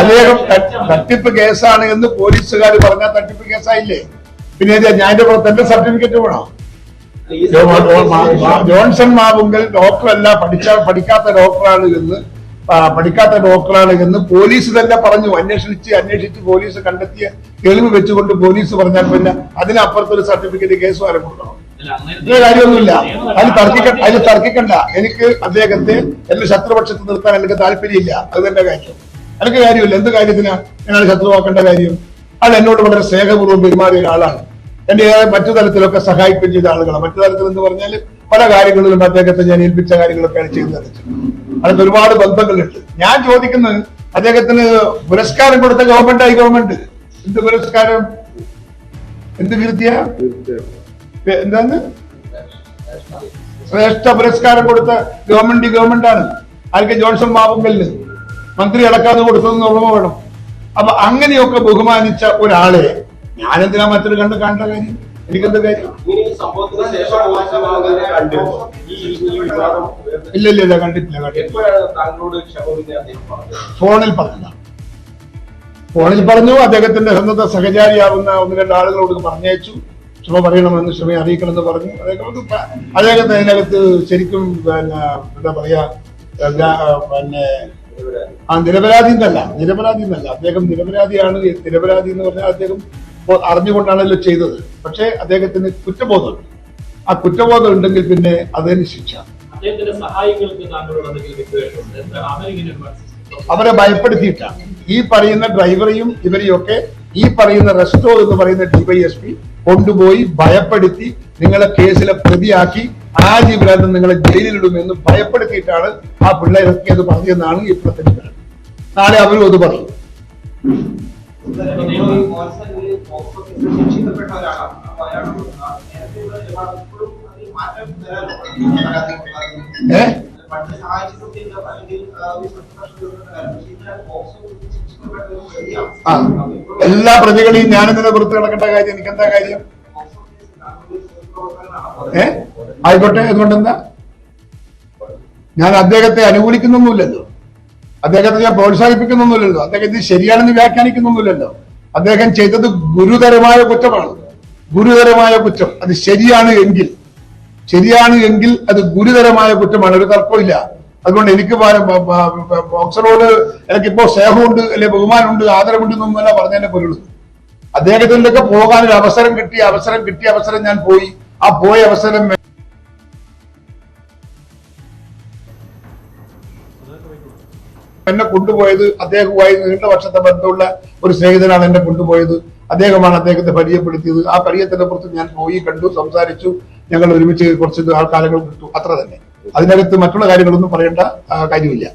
അദ്ദേഹം തട്ടിപ്പ് കേസാണ് എന്ന് പോലീസുകാർ പറഞ്ഞാൽ തട്ടിപ്പ് കേസായില്ലേ? പിന്നെ ഞാൻ എന്റെ സർട്ടിഫിക്കറ്റ് വേണോ? ജോൺസൺ മാവുങ്കൽ ഡോക്ടറല്ല, പഠിക്കാത്ത ഡോക്ടറാണ് എന്ന് പോലീസ് തന്നെ പറഞ്ഞു. അന്വേഷിച്ച് പോലീസ് കണ്ടെത്തിയ തെളിവ് വെച്ചുകൊണ്ട് പോലീസ് പറഞ്ഞാൽ പിന്നെ അതിനപ്പുറത്തൊരു സർട്ടിഫിക്കറ്റ് കേസ് വരെ കൊടുക്കണം. ഇതിന് കാര്യമൊന്നുമില്ല. അതിൽ തർക്കിക്കണ്ട. എനിക്ക് അദ്ദേഹത്തെ എന്റെ ശത്രുപക്ഷത്ത് നിർത്താൻ എനിക്ക് താല്പര്യമില്ല. അത് തന്നെ കാര്യം. എനിക്ക് കാര്യമില്ല. എന്ത് കാര്യത്തിനാ ഞാൻ ശത്രുവാക്കേണ്ട കാര്യം? അത് എന്നോട് വളരെ സ്നേഹപൂർവ്വം പെരുമാറിയ ഒരാളാണ്. എന്റെ മറ്റു തലത്തിലൊക്കെ സഹായിക്കുകയും ചെയ്ത ആളുകളാണ്. മറ്റു തലത്തിൽ എന്ന് പറഞ്ഞാൽ പല കാര്യങ്ങളിലും അദ്ദേഹത്തെ ഞാൻ ഏൽപ്പിച്ച കാര്യങ്ങളൊക്കെയാണ് ചെയ്തു തന്നിട്ടുള്ളത്. അതിന് ഒരുപാട് ബന്ധങ്ങളുണ്ട്. ഞാൻ ചോദിക്കുന്നത് അദ്ദേഹത്തിന് പുരസ്കാരം കൊടുത്ത ഗവൺമെന്റ് എന്ത് പുരസ്കാരം, എന്ത് കീർത്തിയ, എന്താണ് ശ്രേഷ്ഠ പുരസ്കാരം കൊടുത്ത ഗവൺമെന്റാണ്. ആർക്ക്? ജോൺസൺ മാവുങ്കലിന് മന്ത്രി അടക്കാതെ കൊടുത്തതെന്ന് ഓർമ്മ വേണം. അപ്പൊ അങ്ങനെയൊക്കെ ബഹുമാനിച്ച ഒരാളെ ഞാനെന്തിനാ മറ്റൊരു കാണേണ്ട കാര്യം? എനിക്കെന്ത് കാര്യം? ഇല്ല കണ്ടിട്ടില്ല. ഫോണിൽ പറഞ്ഞു. അദ്ദേഹത്തിന്റെ സ്വന്തം സഹചാരിയാവുന്ന 1-2 ആളുകളോട് പറഞ്ഞയച്ചു. ക്ഷമ പറയണമെന്ന്, ക്ഷമയെ അറിയിക്കണമെന്ന് പറഞ്ഞു. അദ്ദേഹത്തെ അതിനകത്ത് ശരിക്കും പിന്നെ എന്താ പറയാ, പിന്നെ നിരപരാധി എന്നല്ല. അദ്ദേഹം നിരപരാധിയാണ്. നിരപരാധി എന്ന് പറഞ്ഞാൽ അദ്ദേഹം അറിഞ്ഞുകൊണ്ടാണല്ലോ ചെയ്തത്. പക്ഷെ അദ്ദേഹത്തിന് കുറ്റബോധമുണ്ട്. ആ കുറ്റബോധം ഉണ്ടെങ്കിൽ പിന്നെ അതിന് ശിക്ഷ. അവരെ ഭയപ്പെടുത്തിയിട്ടാണ് ഈ പറയുന്ന ഡ്രൈവറെയും ഇവരെയൊക്കെ ഈ പറയുന്ന റെസ്റ്റോ എന്ന് പറയുന്ന DYSP കൊണ്ടുപോയി ഭയപ്പെടുത്തി നിങ്ങളെ കേസിലെ പ്രതിയാക്കി ആജീവനാന്തം നിങ്ങളെ ജയിലിലിടുമെന്ന് ഭയപ്പെടുത്തിയിട്ടാണ് ആ പിള്ളേരൊക്കെ അത് പറഞ്ഞതെന്നാണ് ഇപ്പോഴത്തെ വിവരം. നാളെ അവരും അത് പറയും. എല്ലാ പ്രതികളെയും ഞാനെന്തിനെ പുറത്ത് കിടക്കേണ്ട കാര്യം? എനിക്കെന്താ കാര്യം? ആയിക്കോട്ടെ. അതുകൊണ്ടെന്താ? ഞാൻ അദ്ദേഹത്തെ അനുകൂലിക്കുന്നൊന്നുമില്ലല്ലോ. അദ്ദേഹത്തെ ഞാൻ പ്രോത്സാഹിപ്പിക്കുന്നൊന്നുമില്ലല്ലോ. അദ്ദേഹത്തെ ശരിയാണെന്ന് വ്യാഖ്യാനിക്കുന്നൊന്നുമില്ലല്ലോ. അദ്ദേഹം ചെയ്തത് ഗുരുതരമായ കുറ്റമാണ്. ഗുരുതരമായ കുറ്റം. അത് ശരിയാണ് എങ്കിൽ അത് ഗുരുതരമായ കുറ്റമാണ്. ഒരു തർക്കമില്ല. അതുകൊണ്ട് എനിക്ക് ബോക്സറോട് എനിക്കിപ്പോ സ്നേഹമുണ്ട്, അല്ലെ ബഹുമാനമുണ്ട്, ആദരവുണ്ട് എന്നൊന്നുമല്ല പറഞ്ഞതിന്റെ പൊരുള്. അദ്ദേഹത്തിലൊക്കെ പോകാനൊരു അവസരം കിട്ടിയ ഞാൻ പോയി. ആ പോയ അവസരം എന്നെ കൊണ്ടുപോയത് അദ്ദേഹവുമായി നീണ്ട വർഷത്തെ ബന്ധമുള്ള ഒരു സ്നേഹിതനാണ് എന്നെ കൊണ്ടുപോയത്. അദ്ദേഹമാണ് അദ്ദേഹത്തെ പരിചയപ്പെടുത്തിയത്. ആ പരിചയത്തിന്റെ പുറത്ത് ഞാൻ പോയി കണ്ടു, സംസാരിച്ചു. ഞങ്ങൾ ഒരുമിച്ച് കുറച്ച് ആൾക്കാലങ്ങൾ കിട്ടു. അത്ര തന്നെ. അതിനകത്ത് മറ്റുള്ള കാര്യങ്ങളൊന്നും പറയേണ്ട കാര്യമില്ല.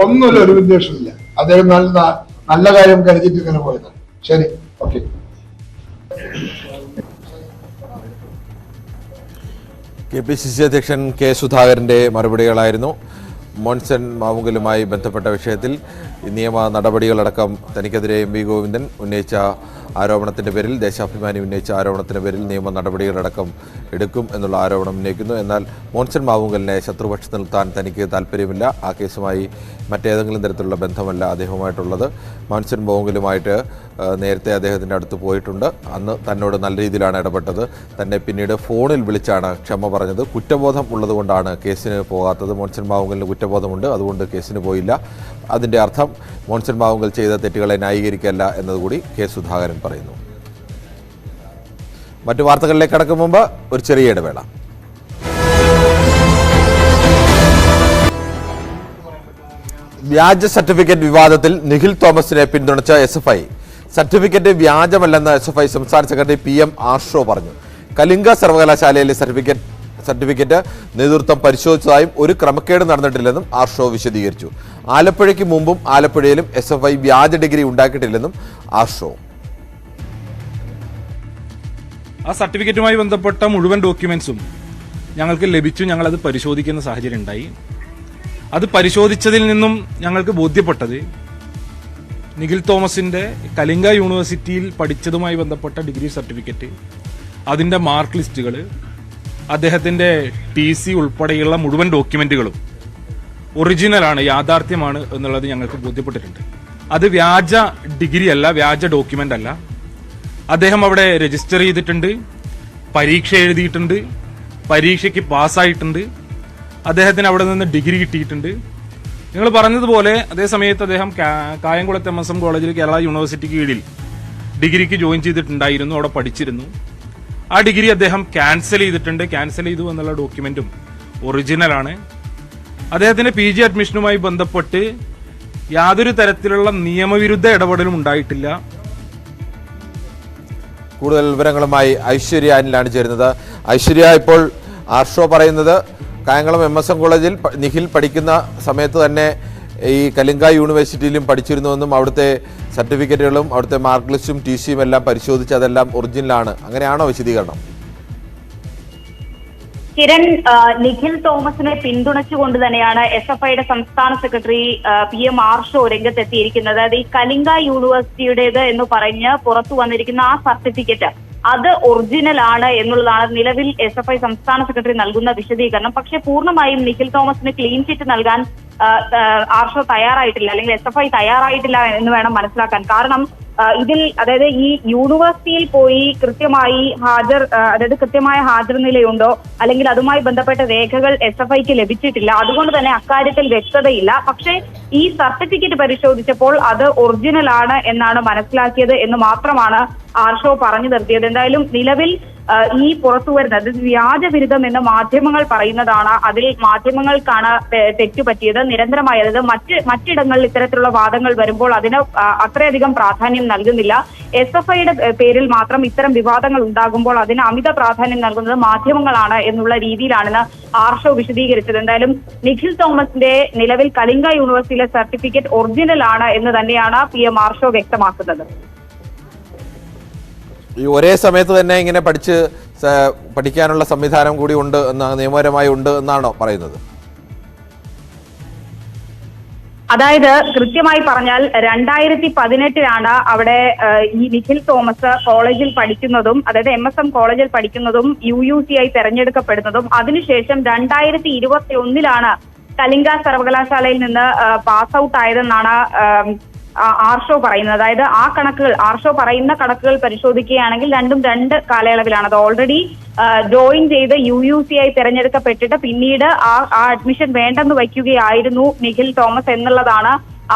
ഒന്നുമില്ല, ഒരു വിദ്വേഷമില്ല. അദ്ദേഹം നല്ല കാര്യം കരുതിയിട്ട് ഇങ്ങനെ പോയതാണ്. ശരി, ഓക്കെ. KPCC അധ്യക്ഷൻ K. സുധാകരന്റെ മറുപടികളായിരുന്നു. മോൻസൺ മാവുങ്കലുമായി ബന്ധപ്പെട്ട വിഷയത്തിൽ നിയമ നടപടികളടക്കം തനിക്കെതിരെ MV ഗോവിന്ദൻ ഉന്നയിച്ച ആരോപണത്തിൻ്റെ പേരിൽ, ദേശാഭിമാനി ഉന്നയിച്ച ആരോപണത്തിൻ്റെ പേരിൽ നിയമ നടപടികളടക്കം എടുക്കും എന്നുള്ള ആരോപണം ഉന്നയിക്കുന്നു. എന്നാൽ മോൻസൺ മാവുങ്കലിനെ ശത്രുപക്ഷത്ത് നിർത്താൻ തനിക്ക് താല്പര്യമില്ല. ആ കേസുമായി മറ്റേതെങ്കിലും തരത്തിലുള്ള ബന്ധമല്ല അദ്ദേഹവുമായിട്ടുള്ളത്. മോൻസൺ മാവുങ്കലുമായിട്ട് നേരത്തെ അദ്ദേഹത്തിൻ്റെ അടുത്ത് പോയിട്ടുണ്ട്. അന്ന് തന്നോട് നല്ല രീതിയിലാണ് ഇടപെട്ടത്. തന്നെ പിന്നീട് ഫോണിൽ വിളിച്ചാണ് ക്ഷമ പറഞ്ഞത്. കുറ്റബോധം ഉള്ളതുകൊണ്ടാണ് കേസിന് പോകാത്തത്. മോൻസൺ മാവുങ്കലിന് കുറ്റബോധമുണ്ട്, അതുകൊണ്ട് കേസിന് പോയില്ല. അതിൻ്റെ അർത്ഥം മോൻസൺ മാവുങ്കൽ ചെയ്ത തെറ്റുകളെ ന്യായീകരിക്കല്ല എന്നതുകൂടി K. സുധാകരൻ പറയുന്നു. മറ്റു വാർത്തകളിലേക്ക് കടക്കും മുമ്പ് ഒരു ചെറിയ ഇടവേള. വ്യാജ സർട്ടിഫിക്കറ്റ് വിവാദത്തിൽ നിഖിൽ തോമസിനെ പിന്തുണച്ച SFI സർട്ടിഫിക്കറ്റ് വ്യാജമല്ലെന്ന് SFI സംസ്ഥാന സെക്രട്ടറി PM ആർഷോ പറഞ്ഞു. കലിംഗ സർവകലാശാലയിലെ സർട്ടിഫിക്കറ്റ് നേതൃത്വം പരിശോധിച്ചതായും ഒരു ക്രമക്കേട് നടന്നിട്ടില്ലെന്നും ആർഷോ വിശദീകരിച്ചു. ആലപ്പുഴയ്ക്ക് മുമ്പും ആലപ്പുഴയിലും SFI വ്യാജ ഡിഗ്രി ഉണ്ടാക്കിയിട്ടില്ലെന്നും ആർഷോ. ആ സർട്ടിഫിക്കറ്റുമായി ബന്ധപ്പെട്ട മുഴുവൻ ഡോക്യുമെന്റ്സും ഞങ്ങൾക്ക് ലഭിച്ചു. ഞങ്ങളത് പരിശോധിക്കുന്ന സാഹചര്യം ഉണ്ടായി. അത് പരിശോധിച്ചതിൽ നിന്നും ഞങ്ങൾക്ക് ബോധ്യപ്പെട്ടത് നിഖിൽ തോമസിന്റെ കലിംഗ യൂണിവേഴ്സിറ്റിയിൽ പഠിച്ചതുമായി ബന്ധപ്പെട്ട ഡിഗ്രി സർട്ടിഫിക്കറ്റ്, അതിന്റെ മാർക്ക് ലിസ്റ്റുകൾ, അദ്ദേഹത്തിന്റെ TC ഉൾപ്പെടെയുള്ള മുഴുവൻ ഡോക്യുമെന്റുകളും ഒറിജിനലാണ്, യാഥാർത്ഥ്യമാണ് എന്നുള്ളത് ഞങ്ങൾക്ക് ബോധ്യപ്പെട്ടിട്ടുണ്ട്. അത് വ്യാജ ഡിഗ്രി അല്ല, വ്യാജ ഡോക്യുമെന്റ് അല്ല. അദ്ദേഹം അവിടെ രജിസ്റ്റർ ചെയ്തിട്ടുണ്ട്, പരീക്ഷ എഴുതിയിട്ടുണ്ട്, പരീക്ഷയ്ക്ക് പാസ്സായിട്ടുണ്ട്, അദ്ദേഹത്തിന് അവിടെ നിന്ന് ഡിഗ്രി കിട്ടിയിട്ടുണ്ട്. നിങ്ങൾ പറഞ്ഞതുപോലെ അതേ സമയത്ത് അദ്ദേഹം കായംകുളത്ത് MSM കോളേജിൽ കേരള യൂണിവേഴ്സിറ്റിക്ക് കീഴിൽ ഡിഗ്രിക്ക് ജോയിൻ ചെയ്തിട്ടുണ്ടായിരുന്നു, അവിടെ പഠിച്ചിരുന്നു. ആ ഡിഗ്രി അദ്ദേഹം ക്യാൻസൽ ചെയ്തിട്ടുണ്ട്. ക്യാൻസൽ ചെയ്തു എന്നുള്ള ഡോക്യുമെന്റും ഒറിജിനലാണ്. അദ്ദേഹത്തിന്റെ PG അഡ്മിഷനുമായി ബന്ധപ്പെട്ട് യാതൊരു തരത്തിലുള്ള നിയമവിരുദ്ധ ഇടപെടലും ഉണ്ടായിട്ടില്ല. കൂടുതൽ വിവരങ്ങളുമായി ഐശ്വര്യ അനിലാണ് ചേരുന്നത്. ഐശ്വര്യ, ഇപ്പോൾ ആർഷോ പറയുന്നത് കായംകുളം MSM കോളേജിൽ നിഖിൽ പഠിക്കുന്ന സമയത്ത് തന്നെ ഈ കലിംഗ യൂണിവേഴ്സിറ്റിയിലും പഠിച്ചിരുന്നുവെന്നും അവിടുത്തെ സർട്ടിഫിക്കറ്റുകളും അവിടുത്തെ മാർക്ക് ലിസ്റ്റും TCയും എല്ലാം പരിശോധിച്ച് അതെല്ലാം ഒറിജിനലാണ്. അങ്ങനെയാണോ വിശദീകരണം? കിരൺ, നിഖിൽ തോമസിനെ പിന്തുണച്ചുകൊണ്ട് തന്നെയാണ് SFIയുടെ സംസ്ഥാന സെക്രട്ടറി PM ആർഷോ രംഗത്തെത്തിയിരിക്കുന്നത്. അതായത് ഈ കലിംഗ യൂണിവേഴ്സിറ്റിയുടേത് എന്ന് പറഞ്ഞ് പുറത്തു വന്നിരിക്കുന്ന ആ സർട്ടിഫിക്കറ്റ് അത് ഒറിജിനൽ ആണ് എന്നുള്ളതാണ് നിലവിൽ SFI സംസ്ഥാന സെക്രട്ടറി നൽകുന്ന വിശദീകരണം. പക്ഷെ പൂർണ്ണമായും നിഖിൽ തോമസിന് ക്ലീൻ ചിറ്റ് നൽകാൻ ആർഷോ തയ്യാറായിട്ടില്ല, അല്ലെങ്കിൽ SFI തയ്യാറായിട്ടില്ല എന്ന് വേണം മനസ്സിലാക്കാൻ. കാരണം ഇതിൽ അതായത് ഈ യൂണിവേഴ്സിറ്റിയിൽ പോയി കൃത്യമായി കൃത്യമായ ഹാജർ നിലയുണ്ടോ അല്ലെങ്കിൽ അതുമായി ബന്ധപ്പെട്ട രേഖകൾ SFIക്ക് ലഭിച്ചിട്ടില്ല. അതുകൊണ്ട് തന്നെ അക്കാര്യത്തിൽ വ്യക്തതയില്ല. പക്ഷേ ഈ സർട്ടിഫിക്കറ്റ് പരിശോധിച്ചപ്പോൾ അത് ഒറിജിനൽ ആണ് എന്നാണ് മനസ്സിലാക്കിയത് എന്ന് മാത്രമാണ് ആർഷോ പറഞ്ഞു നിർത്തിയത്. എന്തായാലും നിലവിൽ ഈ പുറത്തു വരുന്നത് വ്യാജബിരുദം എന്ന് മാധ്യമങ്ങൾ പറയുന്നതാണ്. അതിൽ മാധ്യമങ്ങൾക്കാണ് തെറ്റുപറ്റിയത്. നിരന്തരമായി അതായത് മറ്റിടങ്ങളിൽ ഇത്തരത്തിലുള്ള വാദങ്ങൾ വരുമ്പോൾ അതിന് അത്രയധികം പ്രാധാന്യം നൽകുന്നില്ല. SFIയുടെ പേരിൽ മാത്രം ഇത്തരം വിവാദങ്ങൾ ഉണ്ടാകുമ്പോൾ അതിന് അമിത പ്രാധാന്യം നൽകുന്നത് മാധ്യമങ്ങളാണ് എന്നുള്ള രീതിയിലാണെന്ന് ആർഷോ വിശദീകരിച്ചത്. എന്തായാലും നിഖിൽ തോമസിന്റെ നിലവിൽ കലിംഗ യൂണിവേഴ്സിറ്റിയിലെ സർട്ടിഫിക്കറ്റ് ഒറിജിനൽ ആണ് എന്ന് തന്നെയാണ് PM ആർഷോ വ്യക്തമാക്കുന്നത്. ഈ ഒരേ സമയത്ത് തന്നെ ഇങ്ങനെ പഠിക്കാനുള്ള സംവിധാനം കൂടി ഉണ്ട് എന്ന് നിയമപരമായി ഉണ്ട് എന്നാണോ പറയുന്നത്? അതായത് കൃത്യമായി പറഞ്ഞാൽ 2018 അവിടെ ഈ നിഖിൽ തോമസ് കോളേജിൽ പഠിക്കുന്നതും അതായത് MSM കോളേജിൽ പഠിക്കുന്നതും UUC ആയി തെരഞ്ഞെടുക്കപ്പെടുന്നതും അതിനുശേഷം 2021 കലിംഗ സർവകലാശാലയിൽ നിന്ന് പാസ് ഔട്ട് ആയതെന്നാണ് ആർഷോ പറയുന്നത്. അതായത് ആ കണക്കുകൾ ആർഷോ പറയുന്ന കണക്കുകൾ പരിശോധിക്കുകയാണെങ്കിൽ രണ്ടും രണ്ട് കാലയളവിലാണ്. അത് ഓൾറെഡി ജോയിൻ ചെയ്ത് UUC ആയി തെരഞ്ഞെടുക്കപ്പെട്ടിട്ട് പിന്നീട് ആ അഡ്മിഷൻ വേണ്ടെന്ന് വയ്ക്കുകയായിരുന്നു നിഖിൽ തോമസ് എന്നുള്ളതാണ്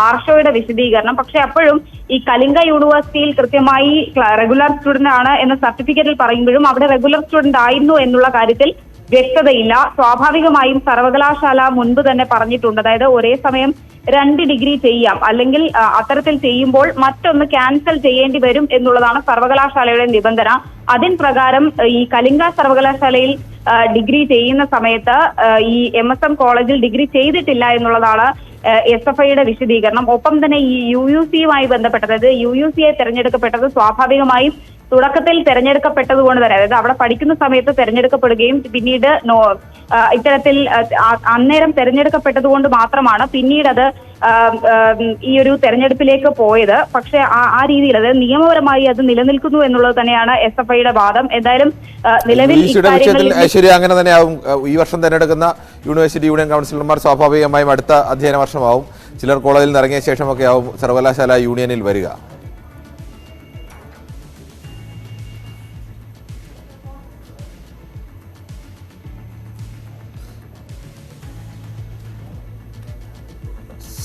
ആർഷോയുടെ വിശദീകരണം. പക്ഷെ അപ്പോഴും ഈ കലിംഗ യൂണിവേഴ്സിറ്റിയിൽ കൃത്യമായി റെഗുലർ സ്റ്റുഡന്റ് ആണ് എന്ന സർട്ടിഫിക്കറ്റിൽ പറയുമ്പോഴും അവിടെ റെഗുലർ സ്റ്റുഡന്റ് ആയിരുന്നു എന്നുള്ള കാര്യത്തിൽ വ്യക്തതയില്ല. സ്വാഭാവികമായും സർവകലാശാല മുൻപ് തന്നെ പറഞ്ഞിട്ടുണ്ട്, അതായത് ഒരേ സമയം 2 ഡിഗ്രി ചെയ്യാം, അല്ലെങ്കിൽ അത്തരത്തിൽ ചെയ്യുമ്പോൾ മറ്റൊന്ന് ക്യാൻസൽ ചെയ്യേണ്ടി വരും എന്നുള്ളതാണ് സർവകലാശാലയുടെ നിബന്ധന. അതിൻ പ്രകാരം ഈ കലിംഗ സർവകലാശാലയിൽ ഡിഗ്രി ചെയ്യുന്ന സമയത്ത് ഈ MSM കോളേജിൽ ഡിഗ്രി ചെയ്തിട്ടില്ല എന്നുള്ളതാണ് SFIയുടെ വിശദീകരണം. ഒപ്പം തന്നെ ഈ UUCയുമായി ബന്ധപ്പെട്ടത്, അതായത് UUC ആയി തെരഞ്ഞെടുക്കപ്പെട്ടത് സ്വാഭാവികമായും തുടക്കത്തിൽ തെരഞ്ഞെടുക്കപ്പെട്ടതുകൊണ്ട് തന്നെ, അതായത് അവിടെ പഠിക്കുന്ന സമയത്ത് തെരഞ്ഞെടുക്കപ്പെടുകയും പിന്നീട് ഇത്തരത്തിൽ അന്നേരം തെരഞ്ഞെടുക്കപ്പെട്ടതുകൊണ്ട് മാത്രമാണ് പിന്നീട് അത് ഈ ഒരു തെരഞ്ഞെടുപ്പിലേക്ക് പോയത്. പക്ഷെ ആ രീതിയിൽ അത് നിയമപരമായി അത് നിലനിൽക്കുന്നു എന്നുള്ളത് തന്നെയാണ് SFIയുടെ വാദം. എന്തായാലും നിലവിൽ അങ്ങനെ തന്നെയാവും. ഈ വർഷം തെരഞ്ഞെടുക്കുന്ന യൂണിവേഴ്സിറ്റി യൂണിയൻ കൗൺസിലർമാർ സ്വാഭാവികമായും അടുത്ത അധ്യയന വർഷമാവും. ചിലർ കോളേജിൽ നിന്ന് ഇറങ്ങിയ ശേഷമൊക്കെ ആവും സർവകലാശാല യൂണിയനിൽ വരിക.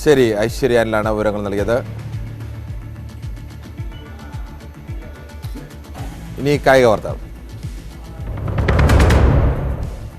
ശരി, ഐശ്വര്യാനിലാണ് വിവരങ്ങൾ നൽകിയത്. ഇനി കായിക വാർത്തകൾ.